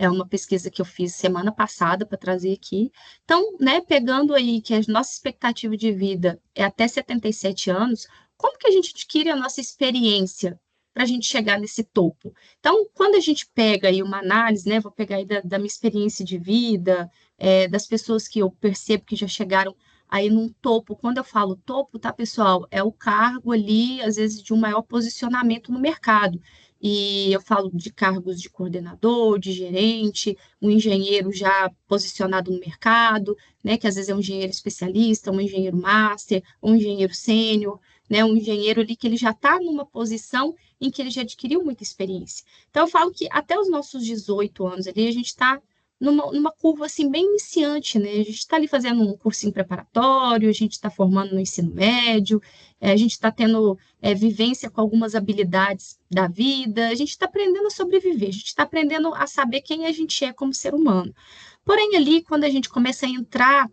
É uma pesquisa que eu fiz semana passada para trazer aqui. Então, né, pegando aí que a nossa expectativa de vida é até 77 anos, como que a gente adquire a nossa experiência para a gente chegar nesse topo? Então, quando a gente pega aí uma análise, né, vou pegar aí da minha experiência de vida, das pessoas que eu percebo que já chegaram aí num topo. Quando eu falo topo, tá, pessoal? É o cargo ali, às vezes, de um maior posicionamento no mercado. E eu falo de cargos de coordenador, de gerente, um engenheiro já posicionado no mercado, né, que às vezes é um engenheiro especialista, um engenheiro master, um engenheiro sênior, né, um engenheiro ali que ele já está numa posição em que ele já adquiriu muita experiência. Então, eu falo que até os nossos 18 anos ali, a gente está numa curva assim bem iniciante, né? A gente está ali fazendo um cursinho preparatório, a gente está formando no ensino médio, a gente está tendo vivência com algumas habilidades da vida, a gente está aprendendo a sobreviver, a gente está aprendendo a saber quem a gente é como ser humano. Porém, ali, quando a gente começa a entrar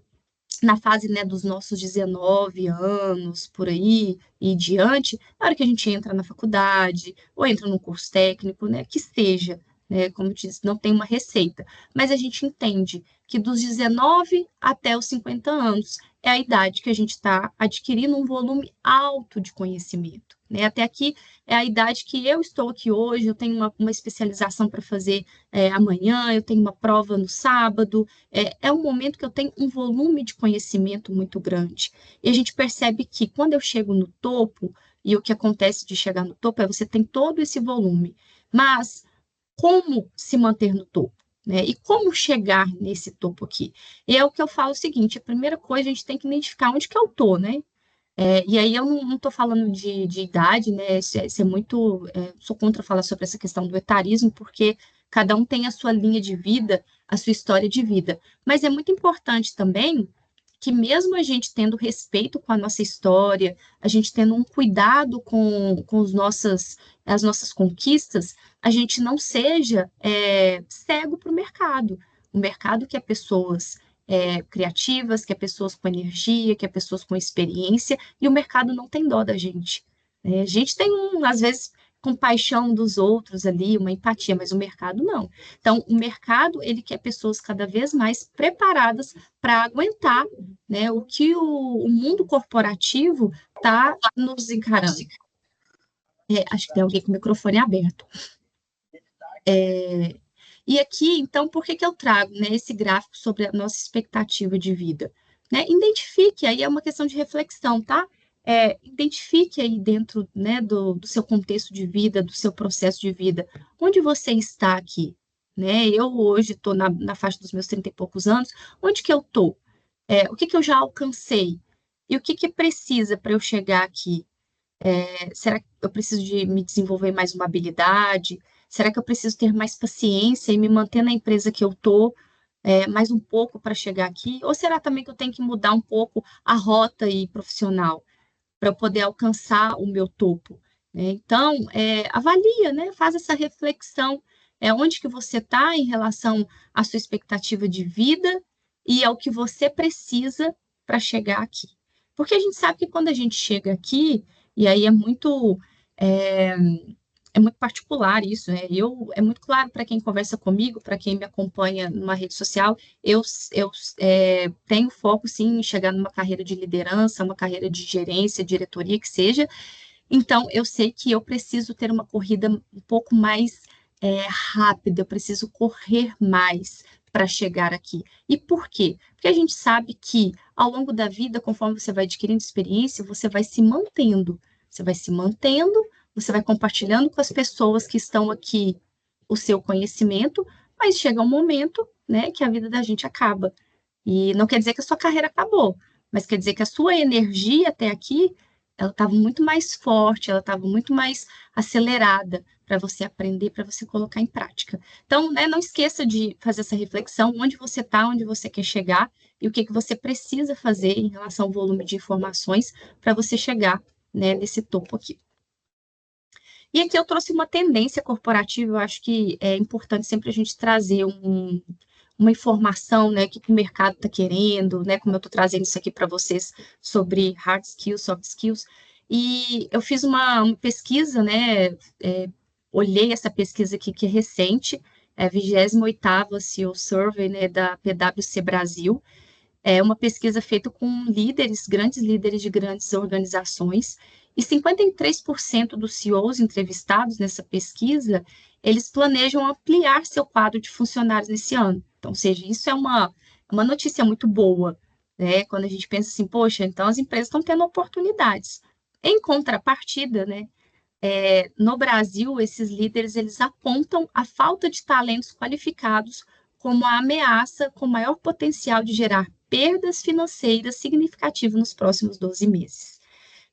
na fase, né, dos nossos 19 anos, por aí, e diante, na hora que a gente entra na faculdade, ou entra num curso técnico, né, que seja, né, como eu disse, não tem uma receita, mas a gente entende que dos 19 até os 50 anos é a idade que a gente está adquirindo um volume alto de conhecimento, né, até aqui é a idade que eu estou aqui hoje, eu tenho uma especialização para fazer amanhã, eu tenho uma prova no sábado, é um momento que eu tenho um volume de conhecimento muito grande. E a gente percebe que quando eu chego no topo, e o que acontece de chegar no topo é você tem todo esse volume, mas como se manter no topo? Né? E como chegar nesse topo aqui? E é o que eu falo o seguinte: a primeira coisa a gente tem que identificar onde que eu tô, né? E aí eu não estou falando de idade, né? Isso é muito. Sou contra falar sobre essa questão do etarismo, porque cada um tem a sua linha de vida, a sua história de vida. Mas é muito importante também que mesmo a gente tendo respeito com a nossa história, a gente tendo um cuidado com as nossas conquistas, a gente não seja cego para o mercado. O mercado quer pessoas criativas, quer pessoas com energia, quer pessoas com experiência, e o mercado não tem dó da gente. A gente tem, às vezes, compaixão dos outros ali, uma empatia, mas o mercado não. Então, o mercado, ele quer pessoas cada vez mais preparadas para aguentar, né, o que o mundo corporativo está nos encarando. Acho que tem alguém com o microfone aberto. E aqui, então, por que eu trago, né, esse gráfico sobre a nossa expectativa de vida? Né? Identifique, aí é uma questão de reflexão, tá? Identifique aí dentro, né, do seu contexto de vida, do seu processo de vida, onde você está aqui, né? Eu hoje estou na faixa dos meus 30 e poucos anos, onde que eu estou? O que eu já alcancei? E o que precisa para eu chegar aqui? Será que eu preciso de me desenvolver mais uma habilidade? Será que eu preciso ter mais paciência e me manter na empresa que eu estou mais um pouco para chegar aqui? Ou será também que eu tenho que mudar um pouco a rota aí profissional para eu poder alcançar o meu topo? Né? Então, avalia, né? Faz essa reflexão. Onde que você está em relação à sua expectativa de vida e ao que você precisa para chegar aqui. Porque a gente sabe que quando a gente chega aqui, e aí é, é muito particular isso, né? É muito claro para quem conversa comigo, para quem me acompanha numa rede social, eu tenho foco, sim, em chegar numa carreira de liderança, uma carreira de gerência, diretoria, que seja. Então, eu sei que eu preciso ter uma corrida um pouco mais rápida, eu preciso correr mais para chegar aqui. E por quê? Porque a gente sabe que ao longo da vida, conforme você vai adquirindo experiência, você vai se mantendo. Você vai se mantendo, você vai compartilhando com as pessoas que estão aqui o seu conhecimento, mas chega um momento, né, que a vida da gente acaba. E não quer dizer que a sua carreira acabou, mas quer dizer que a sua energia até aqui, ela estava muito mais forte, ela estava muito mais acelerada, para você aprender, para você colocar em prática. Então, né, não esqueça de fazer essa reflexão, onde você está, onde você quer chegar, e o que você precisa fazer em relação ao volume de informações para você chegar, né, nesse topo aqui. E aqui eu trouxe uma tendência corporativa, eu acho que é importante sempre a gente trazer uma informação, né, que o mercado está querendo, né, como eu estou trazendo isso aqui para vocês sobre hard skills, soft skills, e eu fiz uma pesquisa, né, olhei essa pesquisa aqui que é recente, é a 28ª CEO Survey, né, da PwC Brasil, é uma pesquisa feita com líderes, grandes líderes de grandes organizações, e 53% dos CEOs entrevistados nessa pesquisa, eles planejam ampliar seu quadro de funcionários nesse ano. Então, ou seja, isso é uma notícia muito boa, né? Quando a gente pensa assim, poxa, então as empresas estão tendo oportunidades. Em contrapartida, né, no Brasil, esses líderes, eles apontam a falta de talentos qualificados como a ameaça com maior potencial de gerar perdas financeiras significativas nos próximos 12 meses.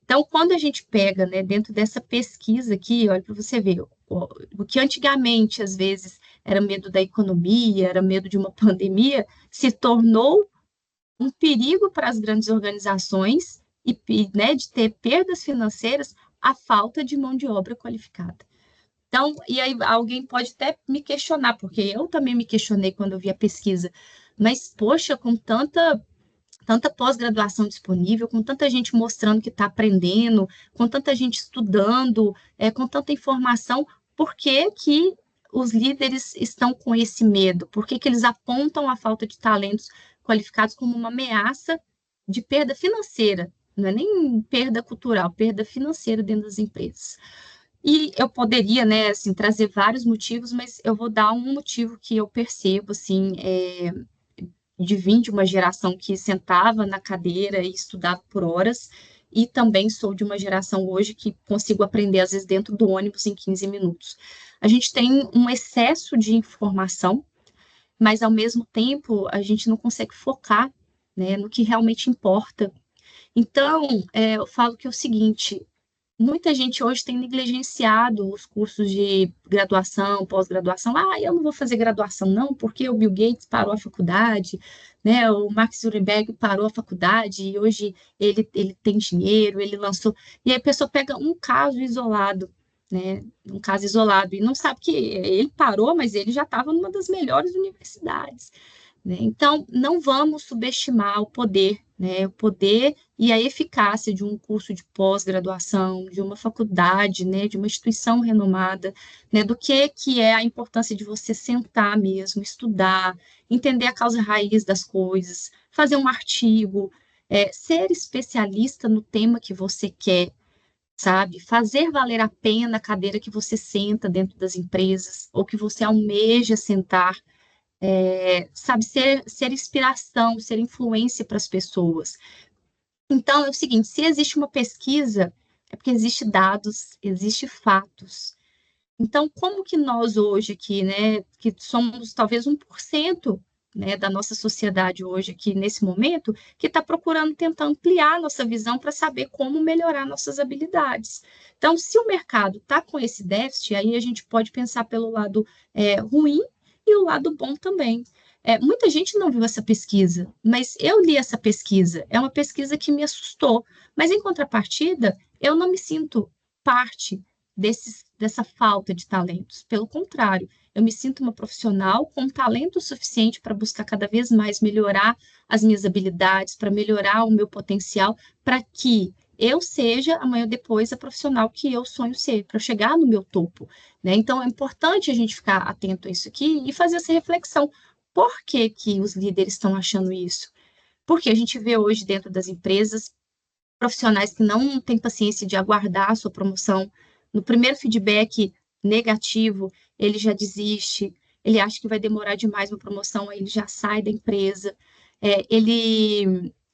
Então, quando a gente pega, né, dentro dessa pesquisa aqui, olha para você ver, o que antigamente, às vezes, era medo da economia, era medo de uma pandemia, se tornou um perigo para as grandes organizações e, né, de ter perdas financeiras, a falta de mão de obra qualificada. Então, e aí alguém pode até me questionar, porque eu também me questionei quando eu vi a pesquisa, mas, poxa, com tanta pós-graduação disponível, com tanta gente mostrando que está aprendendo, com tanta gente estudando, com tanta informação, por que que os líderes estão com esse medo? Por que que eles apontam a falta de talentos qualificados como uma ameaça de perda financeira? Não é nem perda cultural, perda financeira dentro das empresas. E eu poderia, né, assim, trazer vários motivos, mas eu vou dar um motivo que eu percebo, assim, de vir de uma geração que sentava na cadeira e estudava por horas, e também sou de uma geração hoje que consigo aprender, às vezes, dentro do ônibus em 15 minutos. A gente tem um excesso de informação, mas, ao mesmo tempo, a gente não consegue focar, né, no que realmente importa. Então, eu falo que é o seguinte, muita gente hoje tem negligenciado os cursos de graduação, pós-graduação. Ah, eu não vou fazer graduação, não, porque o Bill Gates parou a faculdade, né? O Mark Zuckerberg parou a faculdade e hoje ele tem dinheiro, ele lançou. E aí a pessoa pega um caso isolado, né? Um caso isolado, e não sabe que ele parou, mas ele já estava numa das melhores universidades, né? Então, não vamos subestimar o poder, né? O poder e a eficácia de um curso de pós-graduação, de uma faculdade, né? De uma instituição renomada, né? Do que é a importância de você sentar mesmo, estudar, entender a causa raiz das coisas, fazer um artigo, ser especialista no tema que você quer, sabe? Fazer valer a pena a cadeira que você senta dentro das empresas, ou que você almeja sentar, sabe, ser inspiração, ser influência para as pessoas. Então, é o seguinte, se existe uma pesquisa, é porque existe dados, existe fatos. Então, como que nós hoje aqui, né, que somos talvez 1%, né, da nossa sociedade hoje aqui, nesse momento, que está procurando tentar ampliar a nossa visão para saber como melhorar nossas habilidades. Então, se o mercado está com esse déficit, aí a gente pode pensar pelo lado ruim e o lado bom também. Muita gente não viu essa pesquisa, mas eu li essa pesquisa. É uma pesquisa que me assustou, mas em contrapartida, eu não me sinto parte dessa falta de talentos. Pelo contrário, eu me sinto uma profissional com talento suficiente para buscar cada vez mais melhorar as minhas habilidades, para melhorar o meu potencial, para que eu seja amanhã ou depois a profissional que eu sonho ser, para chegar no meu topo, né? Então, é importante a gente ficar atento a isso aqui e fazer essa reflexão. Por que que os líderes estão achando isso? Porque a gente vê hoje dentro das empresas profissionais que não têm paciência de aguardar a sua promoção. No primeiro feedback negativo, ele já desiste, ele acha que vai demorar demais uma promoção, aí ele já sai da empresa.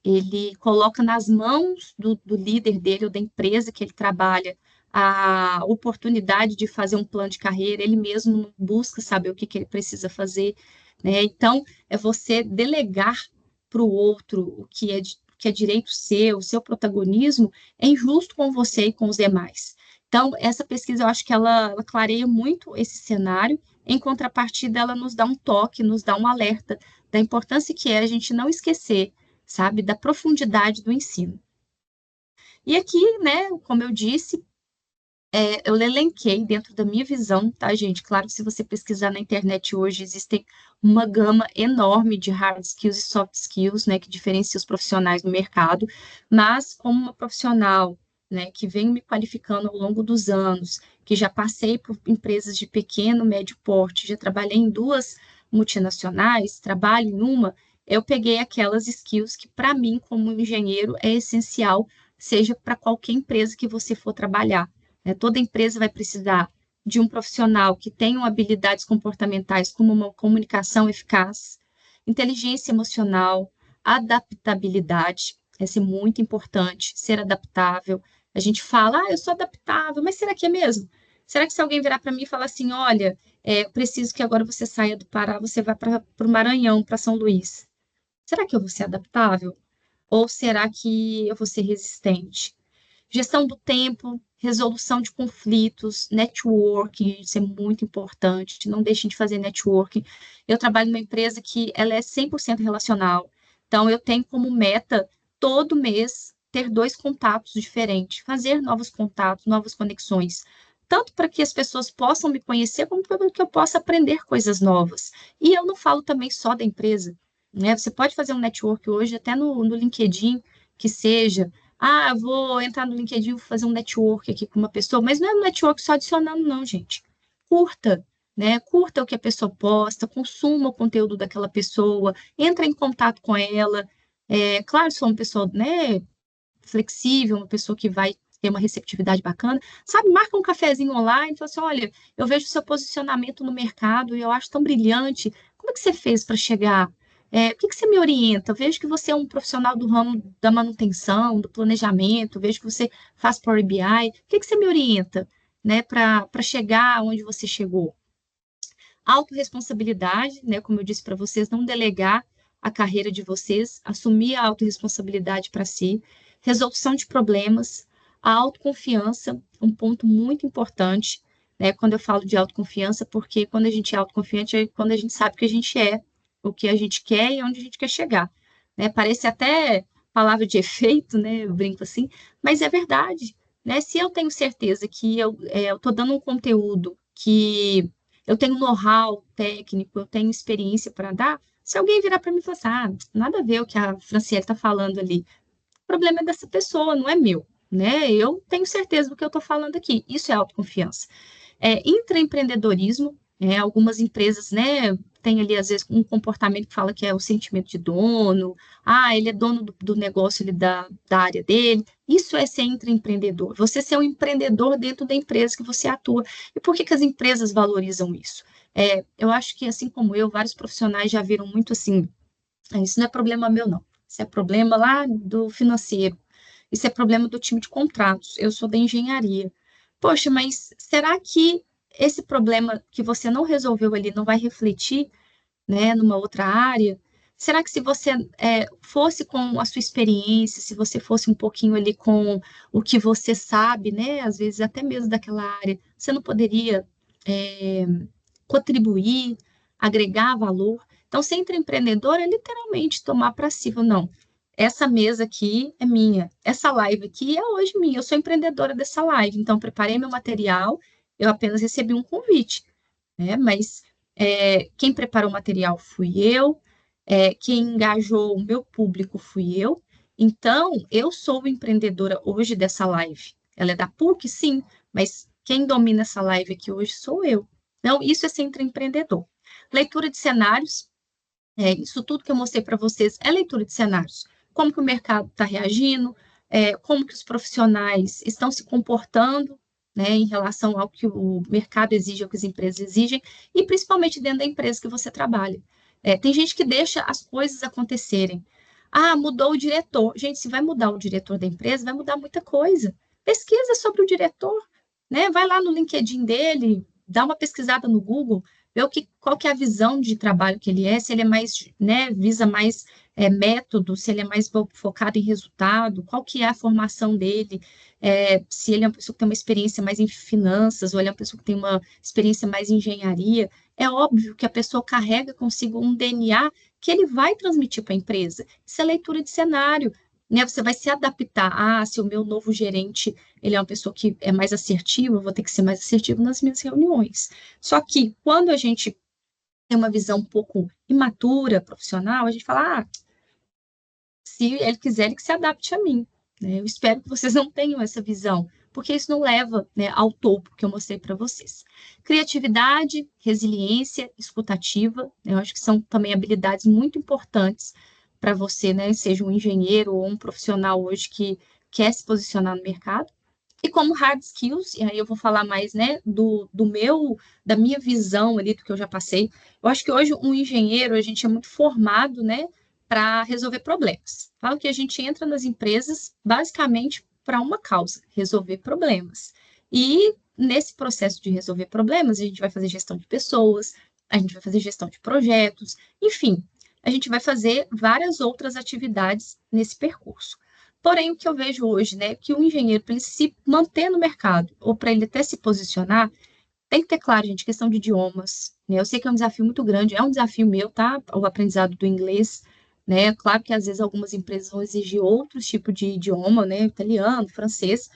Ele coloca nas mãos do líder dele ou da empresa que ele trabalha a oportunidade de fazer um plano de carreira, ele mesmo não busca saber o que ele precisa fazer, né? Então, é você delegar para o outro que é direito seu, o seu protagonismo, é injusto com você e com os demais. Então, essa pesquisa, eu acho que ela clareia muito esse cenário, em contrapartida, ela nos dá um toque, nos dá um alerta da importância que é a gente não esquecer, sabe, da profundidade do ensino. E aqui, né, como eu disse, eu elenquei dentro da minha visão, tá, gente? Claro que se você pesquisar na internet hoje, existem uma gama enorme de hard skills e soft skills, né, que diferencia os profissionais no mercado, mas como uma profissional, né, que venho me qualificando ao longo dos anos, que já passei por empresas de pequeno, médio porte, já trabalhei em 2 multinacionais, trabalho em uma, eu peguei aquelas skills que, para mim, como engenheiro, é essencial, seja para qualquer empresa que você for trabalhar, né? Toda empresa vai precisar de um profissional que tenha habilidades comportamentais como uma comunicação eficaz, inteligência emocional, adaptabilidade, essa é muito importante, ser adaptável. A gente fala, eu sou adaptável, mas será que é mesmo? Será que se alguém virar para mim e falar assim, olha, eu preciso que agora você saia do Pará, você vá para o Maranhão, para São Luís. Será que eu vou ser adaptável? Ou será que eu vou ser resistente? Gestão do tempo, resolução de conflitos, networking, isso é muito importante. Não deixem de fazer networking. Eu trabalho numa empresa que ela é 100% relacional. Então, eu tenho como meta, todo mês, ter 2 contatos diferentes, fazer novos contatos, novas conexões. Tanto para que as pessoas possam me conhecer, como para que eu possa aprender coisas novas. E eu não falo também só da empresa, né? Você pode fazer um network hoje, até no LinkedIn, que seja vou entrar no LinkedIn, vou fazer um network aqui com uma pessoa, mas não é um network só adicionando, não, gente. Curta, né? Curta o que a pessoa posta, consuma o conteúdo daquela pessoa, entra em contato com ela. Claro, se for uma pessoa, né, flexível, uma pessoa que vai ter uma receptividade bacana, sabe, marca um cafezinho online, fala assim, olha, eu vejo o seu posicionamento no mercado e eu acho tão brilhante, como é que você fez para chegar? O que você me orienta? Eu vejo que você é um profissional do ramo da manutenção, do planejamento, vejo que você faz Power BI, o que você me orienta, né, para chegar onde você chegou? Autoresponsabilidade, né, como eu disse para vocês, não delegar a carreira de vocês, assumir a autorresponsabilidade para si, resolução de problemas, a autoconfiança, um ponto muito importante, né, quando eu falo de autoconfiança, porque quando a gente é autoconfiante é quando a gente sabe que a gente é, o que a gente quer e onde a gente quer chegar, né? Parece até palavra de efeito, né? Eu brinco assim, mas é verdade, né? Se eu tenho certeza que eu estou dando um conteúdo que eu tenho know-how técnico, eu tenho experiência para dar. Se alguém virar para mim e falar assim, nada a ver o que a Franciele está falando ali, o problema é dessa pessoa, não é meu, né? Eu tenho certeza do que eu estou falando aqui. Isso é autoconfiança. Intraempreendedorismo, algumas empresas, né, têm ali, às vezes, um comportamento que fala que é o sentimento de dono, ele é dono do negócio ali da área dele. Isso é ser intraempreendedor. Você ser um empreendedor dentro da empresa que você atua. E por que que as empresas valorizam isso? Eu acho que, assim como eu, vários profissionais já viram muito assim, isso não é problema meu, não. Isso é problema lá do financeiro. Isso é problema do time de contratos. Eu sou da engenharia. Poxa, mas será que esse problema que você não resolveu ali não vai refletir, né, numa outra área? Será que se você fosse com a sua experiência, se você fosse um pouquinho ali com o que você sabe, né, às vezes até mesmo daquela área, você não poderia é, contribuir, agregar valor? Então, ser empreendedor é literalmente tomar para si, não, essa mesa aqui é minha, essa live aqui é hoje minha, eu sou empreendedora dessa live, então preparei meu material, eu apenas recebi um convite, né? Mas quem preparou o material fui eu, quem engajou o meu público fui eu, então eu sou empreendedora hoje dessa live. Ela é da PUC, sim, mas quem domina essa live aqui hoje sou eu. Então, isso é ser empreendedor. Leitura de cenários, isso tudo que eu mostrei para vocês é leitura de cenários. Como que o mercado está reagindo, como que os profissionais estão se comportando, né, em relação ao que o mercado exige, ao que as empresas exigem, e principalmente dentro da empresa que você trabalha. Tem gente que deixa as coisas acontecerem. Mudou o diretor. Gente, se vai mudar o diretor da empresa, vai mudar muita coisa. Pesquisa sobre o diretor, né? Vai lá no LinkedIn dele, dá uma pesquisada no Google, ver qual que é a visão de trabalho que ele é, se ele é mais, né, visa mais método, se ele é mais focado em resultado, qual que é a formação dele, se ele é uma pessoa que tem uma experiência mais em finanças, ou ele é uma pessoa que tem uma experiência mais em engenharia. É óbvio que a pessoa carrega consigo um DNA que ele vai transmitir para a empresa. Isso é leitura de cenário, né? Você vai se adaptar. Ah, se o meu novo gerente ele é uma pessoa que é mais assertiva, eu vou ter que ser mais assertivo nas minhas reuniões. Só que quando a gente tem uma visão um pouco imatura, profissional, a gente fala, se ele quiser, ele que se adapte a mim, né? Eu espero que vocês não tenham essa visão, porque isso não leva, né, ao topo que eu mostrei para vocês. Criatividade, resiliência, escutativa, né, eu acho que são também habilidades muito importantes para você, né, seja um engenheiro ou um profissional hoje que quer se posicionar no mercado. E como hard skills, e aí eu vou falar mais, né, da minha visão ali, do que eu já passei. Eu acho que hoje um engenheiro, a gente é muito formado, né, para resolver problemas. Falo que a gente entra nas empresas basicamente para uma causa, resolver problemas. E nesse processo de resolver problemas, a gente vai fazer gestão de pessoas, a gente vai fazer gestão de projetos, enfim, a gente vai fazer várias outras atividades nesse percurso. Porém, o que eu vejo hoje, né, que o engenheiro, para ele se manter no mercado, ou para ele até se posicionar, tem que ter claro, gente, questão de idiomas, né? Eu sei que é um desafio muito grande, é um desafio meu, tá? O aprendizado do inglês, né? Claro que às vezes algumas empresas vão exigir outros tipos de idioma, né? Italiano, francês,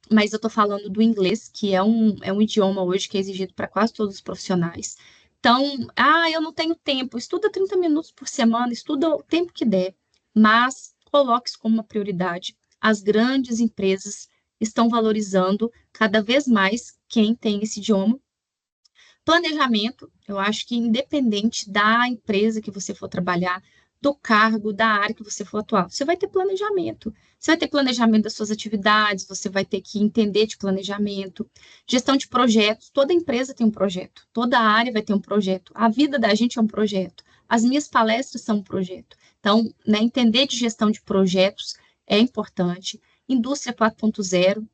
mas eu tô falando do inglês, que é um idioma hoje que é exigido para quase todos os profissionais. Então, eu não tenho tempo, estuda 30 minutos por semana, estuda o tempo que der, mas coloque isso como uma prioridade. As grandes empresas estão valorizando cada vez mais quem tem esse idioma. Planejamento, eu acho que independente da empresa que você for trabalhar, do cargo, da área que você for atuar, você vai ter planejamento. Você vai ter planejamento das suas atividades, você vai ter que entender de planejamento, gestão de projetos. Toda empresa tem um projeto, toda área vai ter um projeto. A vida da gente é um projeto. As minhas palestras são um projeto. Então, né, entender de gestão de projetos é importante. Indústria 4.0,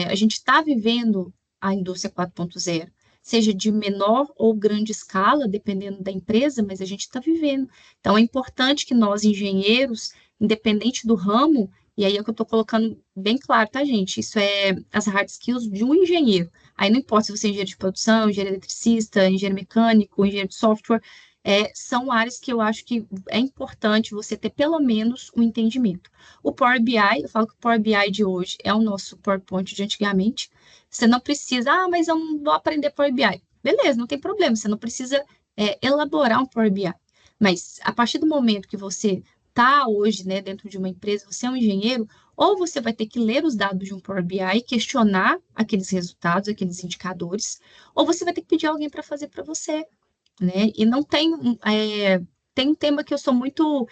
a gente está vivendo a indústria 4.0, seja de menor ou grande escala, dependendo da empresa, mas a gente está vivendo. Então, é importante que nós, engenheiros, independente do ramo, e aí é o que eu estou colocando bem claro, tá, gente? Isso é as hard skills de um engenheiro. Aí não importa se você é engenheiro de produção, engenheiro eletricista, engenheiro mecânico, engenheiro de software, são áreas que eu acho que é importante você ter pelo menos um entendimento. O Power BI, eu falo que o Power BI de hoje é o nosso PowerPoint de antigamente. Você não precisa, mas eu não vou aprender Power BI. Beleza, não tem problema, você não precisa elaborar um Power BI. Mas a partir do momento que você está hoje, né, dentro de uma empresa, você é um engenheiro, ou você vai ter que ler os dados de um Power BI, questionar aqueles resultados, aqueles indicadores, ou você vai ter que pedir alguém para fazer para você, né? E não tem, tem um tema que eu sou muito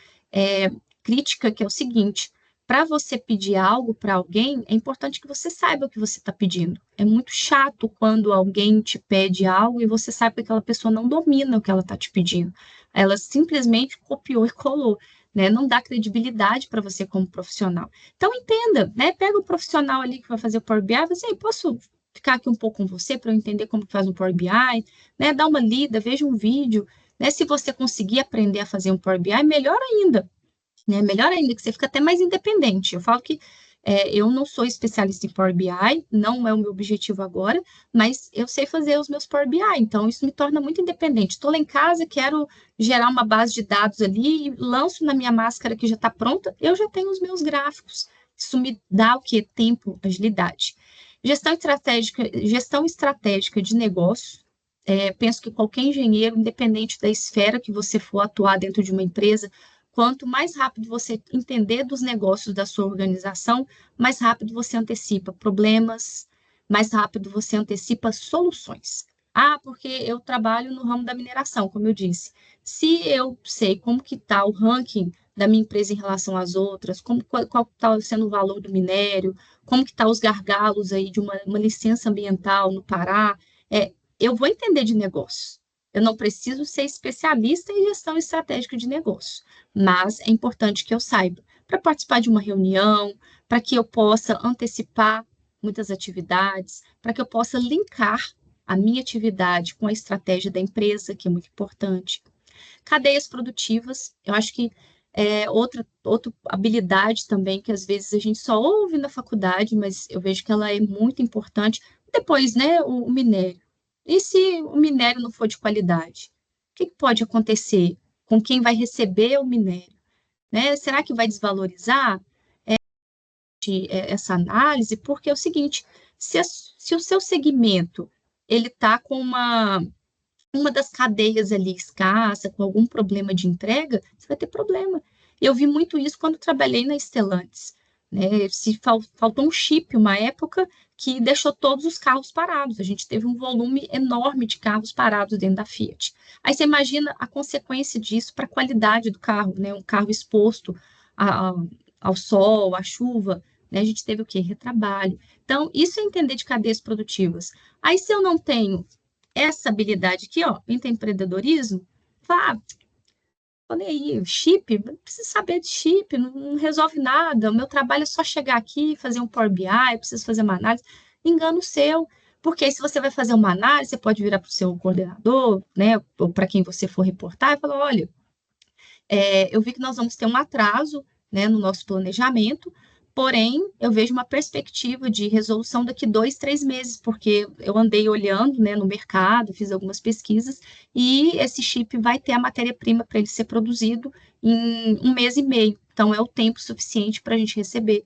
crítica, que é o seguinte: para você pedir algo para alguém, é importante que você saiba o que você está pedindo. É muito chato quando alguém te pede algo e você sabe que aquela pessoa não domina o que ela está te pedindo. Ela simplesmente copiou e colou, né? Não dá credibilidade para você como profissional. Então, entenda, né? Pega o profissional ali que vai fazer o Power BI e fala assim: posso ficar aqui um pouco com você para eu entender como que faz um Power BI, né? Dá uma lida, veja um vídeo, né? Se você conseguir aprender a fazer um Power BI, melhor ainda, né? Melhor ainda, que você fica até mais independente. Eu falo que eu não sou especialista em Power BI, não é o meu objetivo agora, mas eu sei fazer os meus Power BI, então isso me torna muito independente. Estou lá em casa, quero gerar uma base de dados ali, lanço na minha máscara que já está pronta, eu já tenho os meus gráficos. Isso me dá o quê? Tempo, agilidade. Gestão estratégica de negócios. Penso que qualquer engenheiro, independente da esfera que você for atuar dentro de uma empresa, quanto mais rápido você entender dos negócios da sua organização, mais rápido você antecipa problemas, mais rápido você antecipa soluções. Porque eu trabalho no ramo da mineração, como eu disse. Se eu sei como que está o ranking da minha empresa em relação às outras, qual está sendo o valor do minério, como que estão os gargalos aí de uma licença ambiental no Pará, eu vou entender de negócio. Eu não preciso ser especialista em gestão estratégica de negócio, mas é importante que eu saiba para participar de uma reunião, para que eu possa antecipar muitas atividades, para que eu possa linkar a minha atividade com a estratégia da empresa, que é muito importante. Cadeias produtivas, eu acho que é outra habilidade também que às vezes a gente só ouve na faculdade, mas eu vejo que ela é muito importante. Depois, né, o minério. E se o minério não for de qualidade? O que pode acontecer com quem vai receber o minério? Né? Será que vai desvalorizar essa análise? Porque é o seguinte, se o seu segmento ele está com uma das cadeias ali escassa, com algum problema de entrega, você vai ter problema. Eu vi muito isso quando trabalhei na Stellantis, né? Se faltou um chip, uma época que deixou todos os carros parados. A gente teve um volume enorme de carros parados dentro da Fiat. Aí você imagina a consequência disso para a qualidade do carro, né? Um carro exposto a, a, ao sol, à chuva, né? A gente teve o quê? Retrabalho. Então, isso é entender de cadeias produtivas. Aí, se eu não tenho essa habilidade aqui, ó, intraempreendedorismo, fala, falei aí, chip, não preciso saber de chip, não resolve nada, o meu trabalho é só chegar aqui, fazer um Power BI, preciso fazer uma análise, engano seu, porque aí se você vai fazer uma análise, você pode virar para o seu coordenador, né, ou para quem você for reportar, e falar, olha, eu vi que nós vamos ter um atraso, né, no nosso planejamento, porém, eu vejo uma perspectiva de resolução daqui 2, 3 meses, porque eu andei olhando, né, no mercado, fiz algumas pesquisas, e esse chip vai ter a matéria-prima para ele ser produzido em 1 mês e meio. Então, é o tempo suficiente para a gente receber.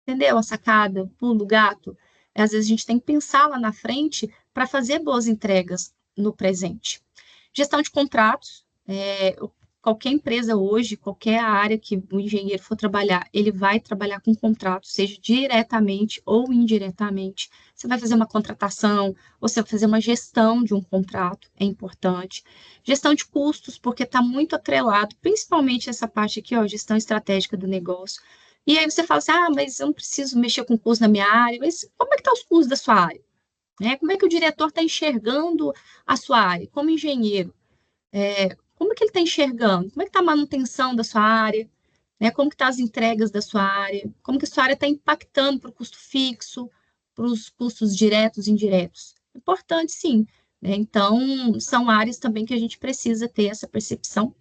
Entendeu? A sacada, pulo, gato. Às vezes a gente tem que pensar lá na frente para fazer boas entregas no presente. Gestão de contratos. Qualquer empresa hoje, qualquer área que o engenheiro for trabalhar, ele vai trabalhar com contratos, seja diretamente ou indiretamente. Você vai fazer uma contratação, ou você vai fazer uma gestão de um contrato, é importante. Gestão de custos, porque está muito atrelado, principalmente essa parte aqui, ó, gestão estratégica do negócio. E aí você fala assim, mas eu não preciso mexer com custo na minha área, mas como é que estão os custos da sua área? Né? Como é que o diretor está enxergando a sua área como engenheiro? Como é que ele está enxergando? Como é que está a manutenção da sua área? Né? Como que estão as entregas da sua área? Como que a sua área está impactando para o custo fixo, para os custos diretos e indiretos? Importante, sim. Né? Então, são áreas também que a gente precisa ter essa percepção.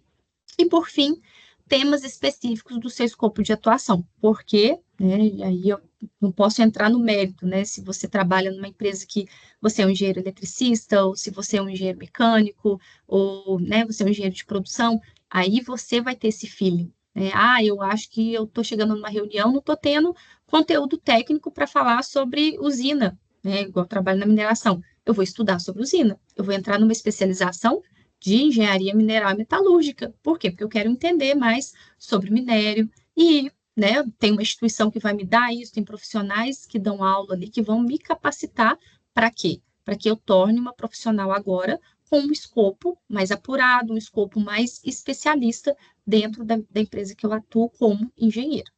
E, por fim, temas específicos do seu escopo de atuação. Porque, né, aí eu não posso entrar no mérito, né? Se você trabalha numa empresa que você é um engenheiro eletricista, ou se você é um engenheiro mecânico, ou, né, você é um engenheiro de produção, aí você vai ter esse feeling. Né? Eu acho que eu estou chegando numa reunião, não estou tendo conteúdo técnico para falar sobre usina, né? Igual eu trabalho na mineração. Eu vou estudar sobre usina, eu vou entrar numa especialização de engenharia mineral e metalúrgica. Por quê? Porque eu quero entender mais sobre minério e, né, tem uma instituição que vai me dar isso, tem profissionais que dão aula ali que vão me capacitar para quê? Para que eu torne uma profissional agora com um escopo mais apurado, um escopo mais especialista dentro da empresa que eu atuo como engenheiro.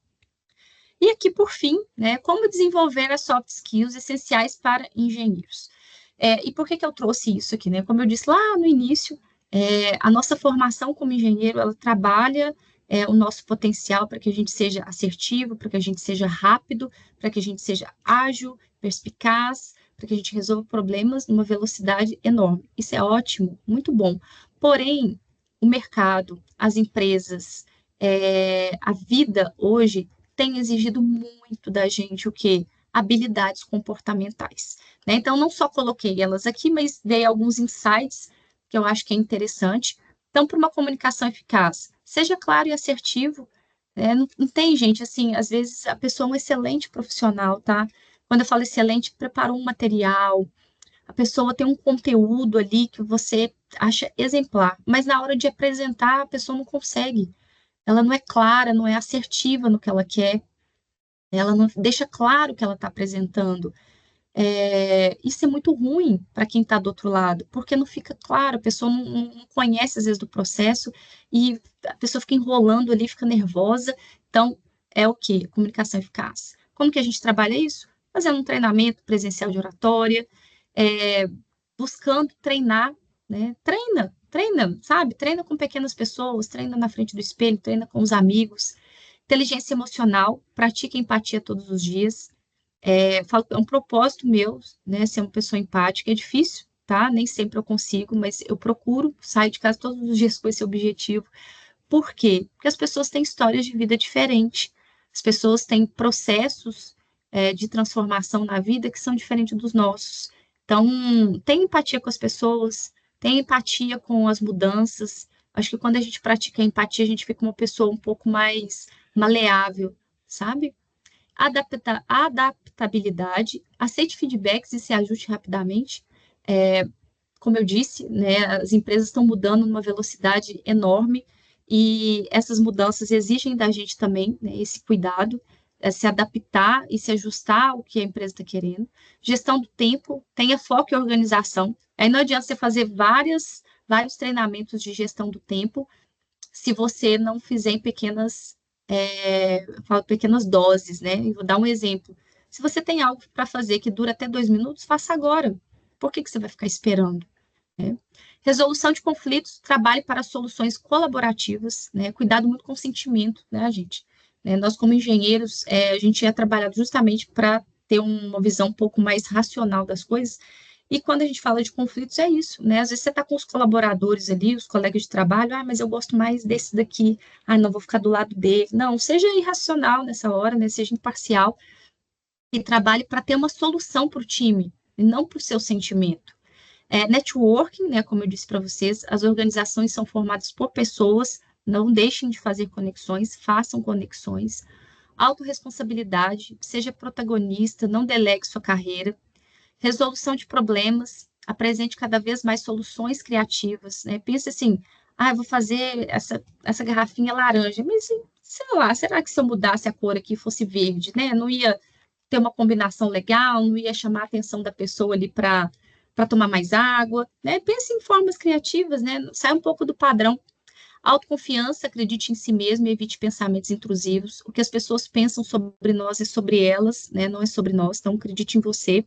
E aqui, por fim, né, como desenvolver as soft skills essenciais para engenheiros. E por que eu trouxe isso aqui? Né? Como eu disse lá no início, a nossa formação como engenheiro, ela trabalha o nosso potencial para que a gente seja assertivo, para que a gente seja rápido, para que a gente seja ágil, perspicaz, para que a gente resolva problemas numa velocidade enorme. Isso é ótimo, muito bom. Porém, o mercado, as empresas, a vida hoje tem exigido muito da gente o quê? Habilidades comportamentais. Né? Então, não só coloquei elas aqui, mas dei alguns insights que eu acho que é interessante. Então, para uma comunicação eficaz, seja claro e assertivo. Não tem, gente, assim, às vezes a pessoa é um excelente profissional, tá? Quando eu falo excelente, preparou um material, a pessoa tem um conteúdo ali que você acha exemplar, mas na hora de apresentar, a pessoa não consegue. Ela não é clara, não é assertiva no que ela quer, ela não deixa claro o que ela está apresentando. Isso é muito ruim para quem está do outro lado, porque não fica claro, a pessoa não conhece às vezes do processo e a pessoa fica enrolando ali, fica nervosa. Então, é o quê? Comunicação eficaz. Como que a gente trabalha isso? Fazendo um treinamento presencial de oratória, é, buscando treinar, né? Treina, sabe? Treina com pequenas pessoas, treina na frente do espelho, treina com os amigos. Inteligência emocional, pratica empatia todos os dias. Falo que é um propósito meu, né, ser uma pessoa empática. É difícil, tá? Nem sempre eu consigo, mas eu procuro sair de casa todos os dias com esse objetivo. Por quê? Porque as pessoas têm histórias de vida diferentes. As pessoas têm processos, de transformação na vida que são diferentes dos nossos. Então, tem empatia com as pessoas, tem empatia com as mudanças. Acho que quando a gente pratica a empatia, a gente fica uma pessoa um pouco mais maleável, sabe? Adaptabilidade, aceite feedbacks e se ajuste rapidamente. Como eu disse, né, as empresas estão mudando numa velocidade enorme e essas mudanças exigem da gente também, né, esse cuidado, se adaptar e se ajustar ao que a empresa está querendo. Gestão do tempo, tenha foco e organização. Aí não adianta você fazer vários treinamentos de gestão do tempo se você não fizer em eu falo pequenas doses, né? Eu vou dar um exemplo. Se você tem algo para fazer que dura até 2 minutos, faça agora. Por que você vai ficar esperando? Né? Resolução de conflitos, trabalhe para soluções colaborativas, né? Cuidado muito com o sentimento, né, gente? Nós, como engenheiros, a gente é trabalhado justamente para ter uma visão um pouco mais racional das coisas. E quando a gente fala de conflitos, é isso, né? Às vezes você está com os colaboradores ali, os colegas de trabalho, mas eu gosto mais desse daqui, não vou ficar do lado dele. Não, seja irracional nessa hora, né? Seja imparcial e trabalhe para ter uma solução para o time, e não para o seu sentimento. Networking, né, como eu disse para vocês, as organizações são formadas por pessoas, não deixem de fazer conexões, façam conexões. Autorresponsabilidade, seja protagonista, não delegue sua carreira. Resolução de problemas, apresente cada vez mais soluções criativas, né? Pense assim, eu vou fazer essa garrafinha laranja, mas sei lá, será que se eu mudasse a cor aqui e fosse verde, né? Não ia ter uma combinação legal, não ia chamar a atenção da pessoa ali para tomar mais água, né? Pense em formas criativas, né? Sai um pouco do padrão. Autoconfiança, acredite em si mesmo e evite pensamentos intrusivos. O que as pessoas pensam sobre nós é sobre elas, né? Não é sobre nós, então acredite em você.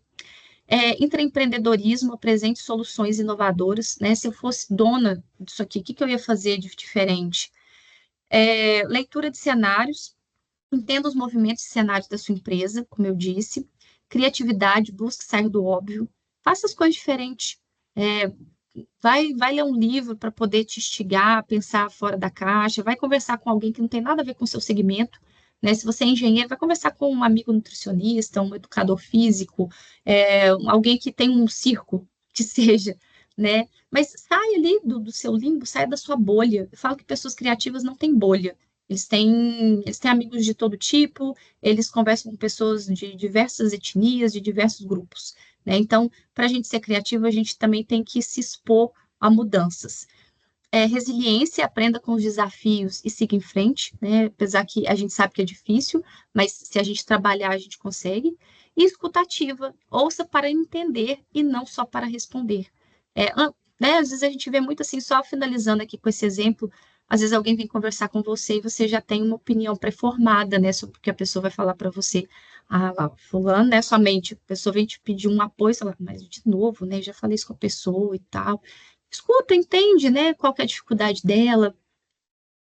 Intraempreendedorismo, apresente soluções inovadoras, né? Se eu fosse dona disso aqui, o que eu ia fazer de diferente? Leitura de cenários, entenda os movimentos e cenários da sua empresa, como eu disse. Criatividade, busque sair do óbvio. Faça as coisas diferentes. É, vai ler um livro para poder te instigar a pensar fora da caixa. Vai conversar com alguém que não tem nada a ver com o seu segmento. Né? Se você é engenheiro, vai conversar com um amigo nutricionista, um educador físico, alguém que tem um circo, que seja. Né? Mas sai ali do seu limbo, sai da sua bolha. Eu falo que pessoas criativas não têm bolha. Eles têm amigos de todo tipo, eles conversam com pessoas de diversas etnias, de diversos grupos. Né? Então, para a gente ser criativo, a gente também tem que se expor a mudanças. Resiliência, aprenda com os desafios e siga em frente, né? Apesar que a gente sabe que é difícil, mas se a gente trabalhar, a gente consegue. E escutativa, ouça para entender e não só para responder. Né? Às vezes a gente vê muito assim, só finalizando aqui com esse exemplo, às vezes alguém vem conversar com você e você já tem uma opinião pré-formada, né, sobre o que a pessoa vai falar para você. Lá, fulano, né, somente, a pessoa vem te pedir um apoio, você fala, mas de novo, né, já falei isso com a pessoa e tal. Escuta, entende, né, qual que é a dificuldade dela,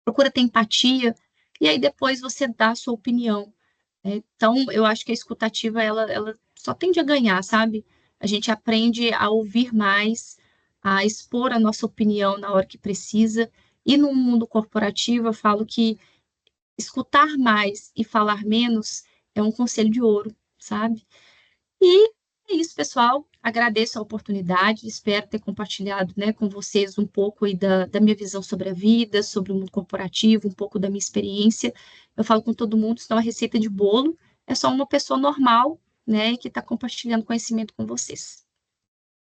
procura ter empatia, e aí depois você dá a sua opinião. Então, eu acho que a escutativa, ela só tende a ganhar, sabe? A gente aprende a ouvir mais, a expor a nossa opinião na hora que precisa. E no mundo corporativo, eu falo que escutar mais e falar menos é um conselho de ouro, sabe? E é isso, pessoal. Agradeço a oportunidade, espero ter compartilhado, né, com vocês um pouco aí da minha visão sobre a vida, sobre o mundo corporativo, um pouco da minha experiência. Eu falo com todo mundo, isso não é receita de bolo, é só uma pessoa normal, né, que está compartilhando conhecimento com vocês.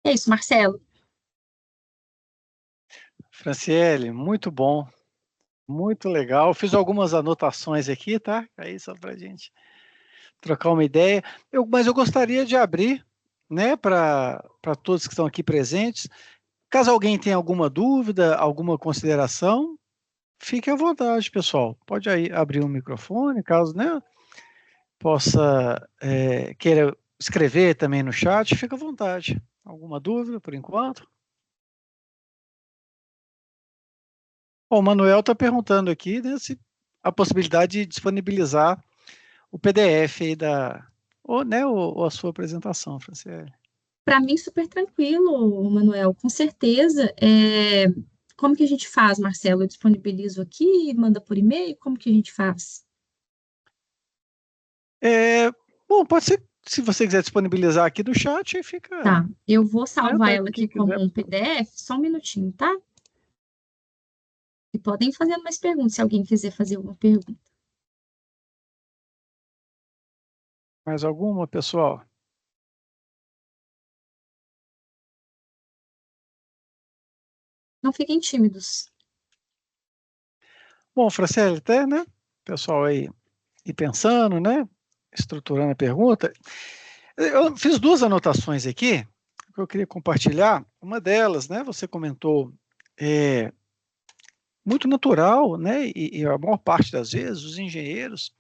É isso, Marcelo. Franciele, muito bom, muito legal. Fiz algumas anotações aqui, tá? Aí só para a gente trocar uma ideia. Mas eu gostaria de abrir, né, para todos que estão aqui presentes. Caso alguém tenha alguma dúvida, alguma consideração, fique à vontade, pessoal. Pode aí abrir o microfone, caso, né, possa queira escrever também no chat, fica à vontade. Alguma dúvida por enquanto? Bom, o Manuel está perguntando aqui, né, se a possibilidade de disponibilizar o PDF aí ou a sua apresentação, Franciele. Para mim, super tranquilo, Manuel, com certeza. Como que a gente faz, Marcelo? Eu disponibilizo aqui, manda por e-mail? Como que a gente faz? Bom, pode ser, se você quiser disponibilizar aqui no chat, aí fica, Tá, eu vou né, salvar para ela aqui quem como quiser. um PDF, só um minutinho, tá? E podem fazer mais perguntas, se alguém quiser fazer alguma pergunta. Mais alguma, pessoal? Não fiquem tímidos. Bom, Franciele, até, né, pessoal aí e pensando, né, estruturando a pergunta, eu fiz duas anotações aqui que eu queria compartilhar. Uma delas, né, você comentou, é muito natural, né, e a maior parte das vezes os engenheiros,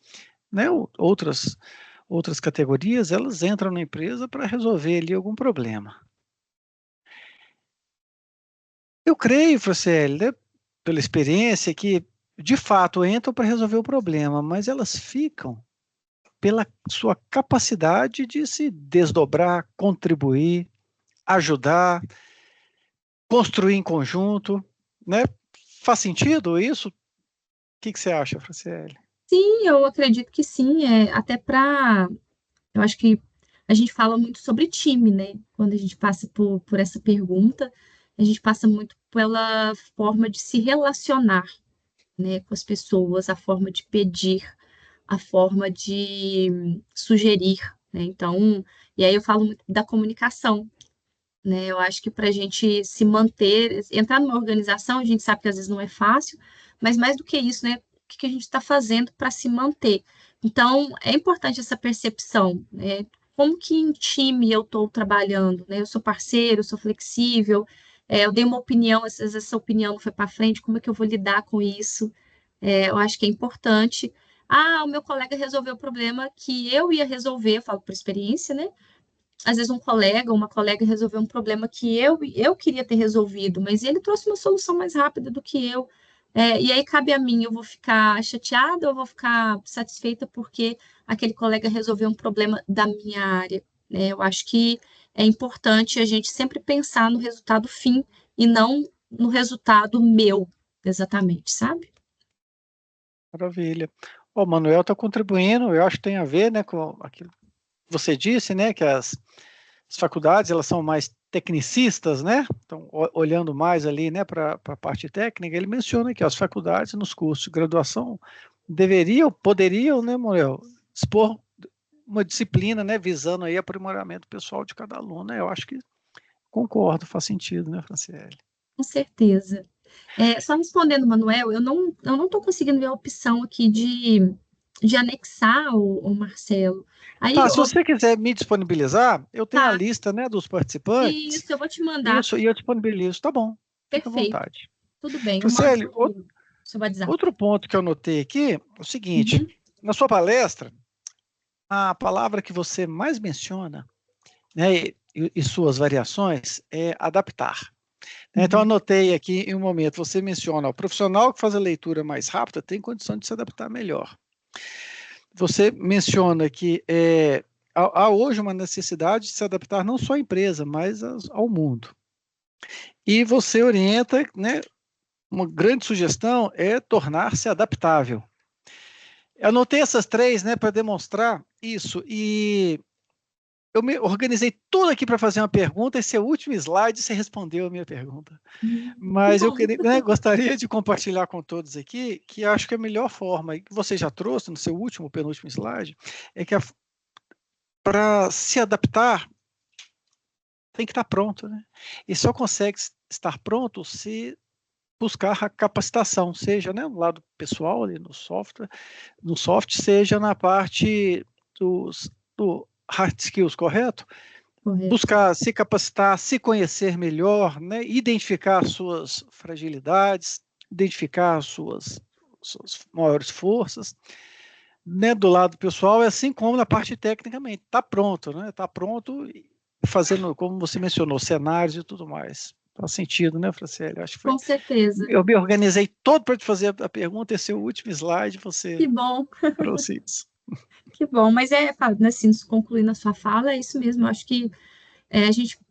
né, outras categorias, elas entram na empresa para resolver ali algum problema. Eu creio, Franciele, né, pela experiência, que de fato entram para resolver o problema, mas elas ficam pela sua capacidade de se desdobrar, contribuir, ajudar, construir em conjunto, né? Faz sentido isso? O que que você acha, Franciele? Sim, eu acredito que sim. Até para. Eu acho que a gente fala muito sobre time, né? Quando a gente passa por essa pergunta, a gente passa muito pela forma de se relacionar, né, com as pessoas, a forma de pedir, a forma de sugerir, né? Então, e aí eu falo muito da comunicação, né? Eu acho que para a gente se manter, entrar numa organização, a gente sabe que às vezes não é fácil, mas mais do que isso, né? O que que a gente está fazendo para se manter? Então, é importante essa percepção, né? Como que em time eu estou trabalhando, né? Eu sou parceiro, eu sou flexível, eu dei uma opinião, às vezes essa opinião não foi para frente, como é que eu vou lidar com isso? Eu acho que é importante. Ah, o meu colega resolveu o problema que eu ia resolver, eu falo por experiência, né? Às vezes um colega, uma colega resolveu um problema que eu queria ter resolvido, mas ele trouxe uma solução mais rápida do que eu. E aí cabe a mim, eu vou ficar chateada ou eu vou ficar satisfeita porque aquele colega resolveu um problema da minha área, né? Eu acho que é importante a gente sempre pensar no resultado fim e não no resultado meu, exatamente, sabe? Maravilha. O Manuel está contribuindo, eu acho que tem a ver, né, com aquilo que você disse, né, que as faculdades elas são mais tecnicistas, né? Então, olhando mais ali, né, para a parte técnica, ele menciona que as faculdades nos cursos de graduação poderiam, né, Manuel, expor uma disciplina, né, visando aí aprimoramento pessoal de cada aluno, né? Eu acho que concordo, faz sentido, né, Franciele? Com certeza. Só respondendo, Manuel, eu não estou conseguindo ver a opção aqui de anexar o Marcelo. Aí, Tá, se você quiser me disponibilizar, eu tenho a tá, lista, né, dos participantes, isso, eu vou te mandar. isso, e eu disponibilizo, tá bom, fica à Perfeito, vontade. tudo bem, eu mando Franciele, no seu WhatsApp. outro ponto que eu notei aqui é o seguinte: Uhum, na sua palestra, a palavra que você mais menciona, né, e suas variações é adaptar. Então, uhum, anotei aqui em um momento, você menciona, o profissional que faz a leitura mais rápida tem condição de se adaptar melhor. Você menciona que há hoje uma necessidade de se adaptar não só à empresa, mas ao mundo. E você orienta, né, uma grande sugestão é tornar-se adaptável. Eu anotei essas três, né, para demonstrar isso. E eu me organizei tudo aqui para fazer uma pergunta. Esse é o último slide, você respondeu a minha pergunta. que Mas eu bom. queria, né, gostaria de compartilhar com todos aqui que acho que a melhor forma, que você já trouxe no seu último, penúltimo slide, é que para se adaptar tem que estar pronto, né? E só consegue estar pronto se buscar a capacitação, seja, né, no lado pessoal ali no soft, seja na parte do hard skills, correto? Correto. Buscar se capacitar, se conhecer melhor, né? Identificar as suas fragilidades, identificar suas maiores forças, né? Do lado pessoal, assim como na parte tecnicamente, está pronto, né? Está pronto, fazendo, como você mencionou, cenários e tudo mais. Faz sentido, né, Franciele? Acho que foi. Com certeza. Eu me organizei todo para te fazer a pergunta, esse é o último slide, Que você bom. trouxe isso. Que bom, mas assim, concluindo a sua fala, é isso mesmo, eu acho que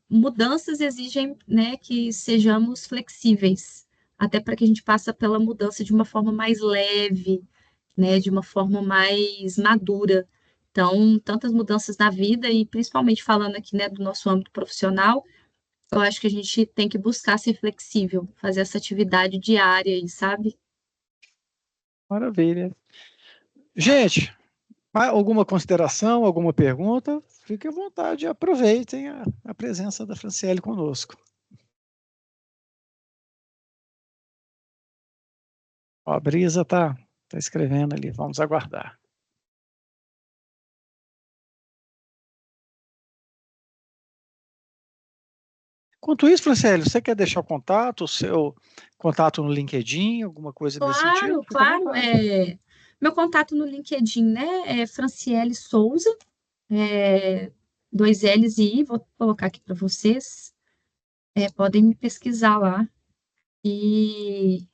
mudanças exigem, né, que sejamos flexíveis, até para que a gente passe pela mudança de uma forma mais leve, né, de uma forma mais madura. Então, tantas mudanças na vida e principalmente falando aqui, né, do nosso âmbito profissional, eu acho que a gente tem que buscar ser flexível, fazer essa atividade diária aí, sabe? Maravilha. Gente, alguma consideração, alguma pergunta? Fique à vontade, aproveitem a presença da Franciele conosco. Ó, a Brisa está escrevendo ali, vamos aguardar. Enquanto isso, Franciele, você quer deixar o seu contato no LinkedIn, alguma coisa nesse sentido? Claro, Fica à claro. vontade. Meu contato no LinkedIn, né, é Franciele Souza, é, dois L's e I, vou colocar aqui para vocês. Podem me pesquisar lá. E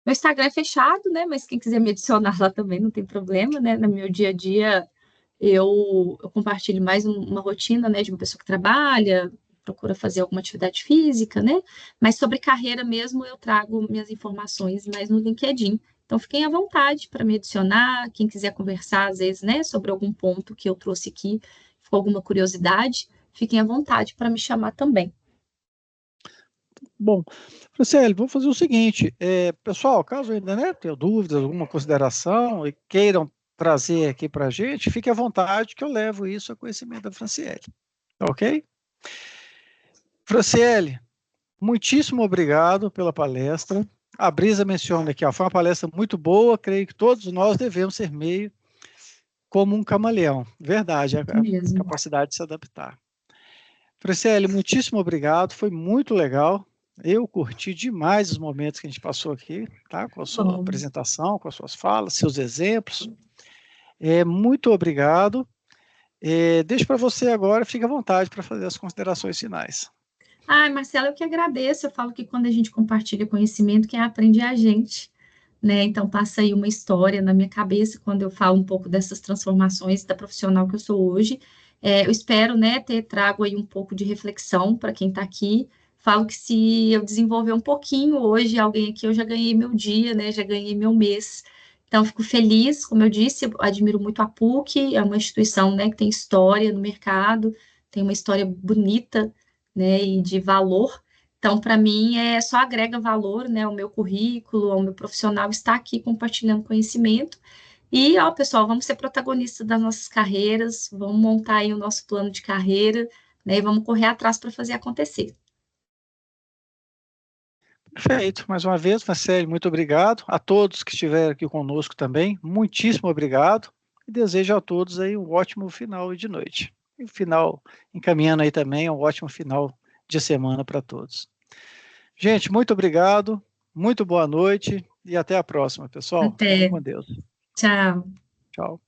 meu Instagram é fechado, né? Mas quem quiser me adicionar lá também não tem problema, né? No meu dia a dia eu compartilho mais uma rotina, né, de uma pessoa que trabalha, procura fazer alguma atividade física, né? Mas sobre carreira mesmo eu trago minhas informações mais no LinkedIn. Então fiquem à vontade para me adicionar, quem quiser conversar às vezes, né, sobre algum ponto que eu trouxe aqui, ficou alguma curiosidade, fiquem à vontade para me chamar também. Bom, Franciele, vamos fazer o seguinte, pessoal, caso ainda, né, tenham dúvidas, alguma consideração e queiram trazer aqui para a gente, fique à vontade que eu levo isso a conhecimento da Franciele, tá ok? Franciele, muitíssimo obrigado pela palestra. A Brisa menciona aqui, ó, foi uma palestra muito boa, creio que todos nós devemos ser meio como um camaleão. Verdade, a Mesmo. capacidade de se adaptar. Franciele, muitíssimo obrigado, foi muito legal. Eu curti demais os momentos que a gente passou aqui, tá? Com a sua Bom. apresentação, com as suas falas, seus exemplos. Muito obrigado. Deixo para você agora, fique à vontade para fazer as considerações finais. Ai, Marcela, eu que agradeço. Eu falo que quando a gente compartilha conhecimento, quem aprende é a gente, né? Então passa aí uma história na minha cabeça quando eu falo um pouco dessas transformações da profissional que eu sou hoje. Eu espero, né, ter trago aí um pouco de reflexão para quem está aqui. Falo que se eu desenvolver um pouquinho hoje, alguém aqui, eu já ganhei meu dia, né? Já ganhei meu mês. Então, fico feliz, como eu disse, eu admiro muito a PUC, é uma instituição, né, que tem história no mercado, tem uma história bonita, né, e de valor. Então, para mim, só agrega valor, né, ao meu currículo, ao meu profissional estar aqui compartilhando conhecimento. E, ó, pessoal, vamos ser protagonistas das nossas carreiras, vamos montar aí o nosso plano de carreira, né, e vamos correr atrás para fazer acontecer. Perfeito. Mais uma vez, Marcelo, muito obrigado. A todos que estiveram aqui conosco também, muitíssimo obrigado. E desejo a todos aí um ótimo final de noite. E o final, encaminhando aí também, um ótimo final de semana para todos. Gente, muito obrigado, muito boa noite e até a próxima, pessoal. Fiquem Até. com Deus. Tchau. Tchau.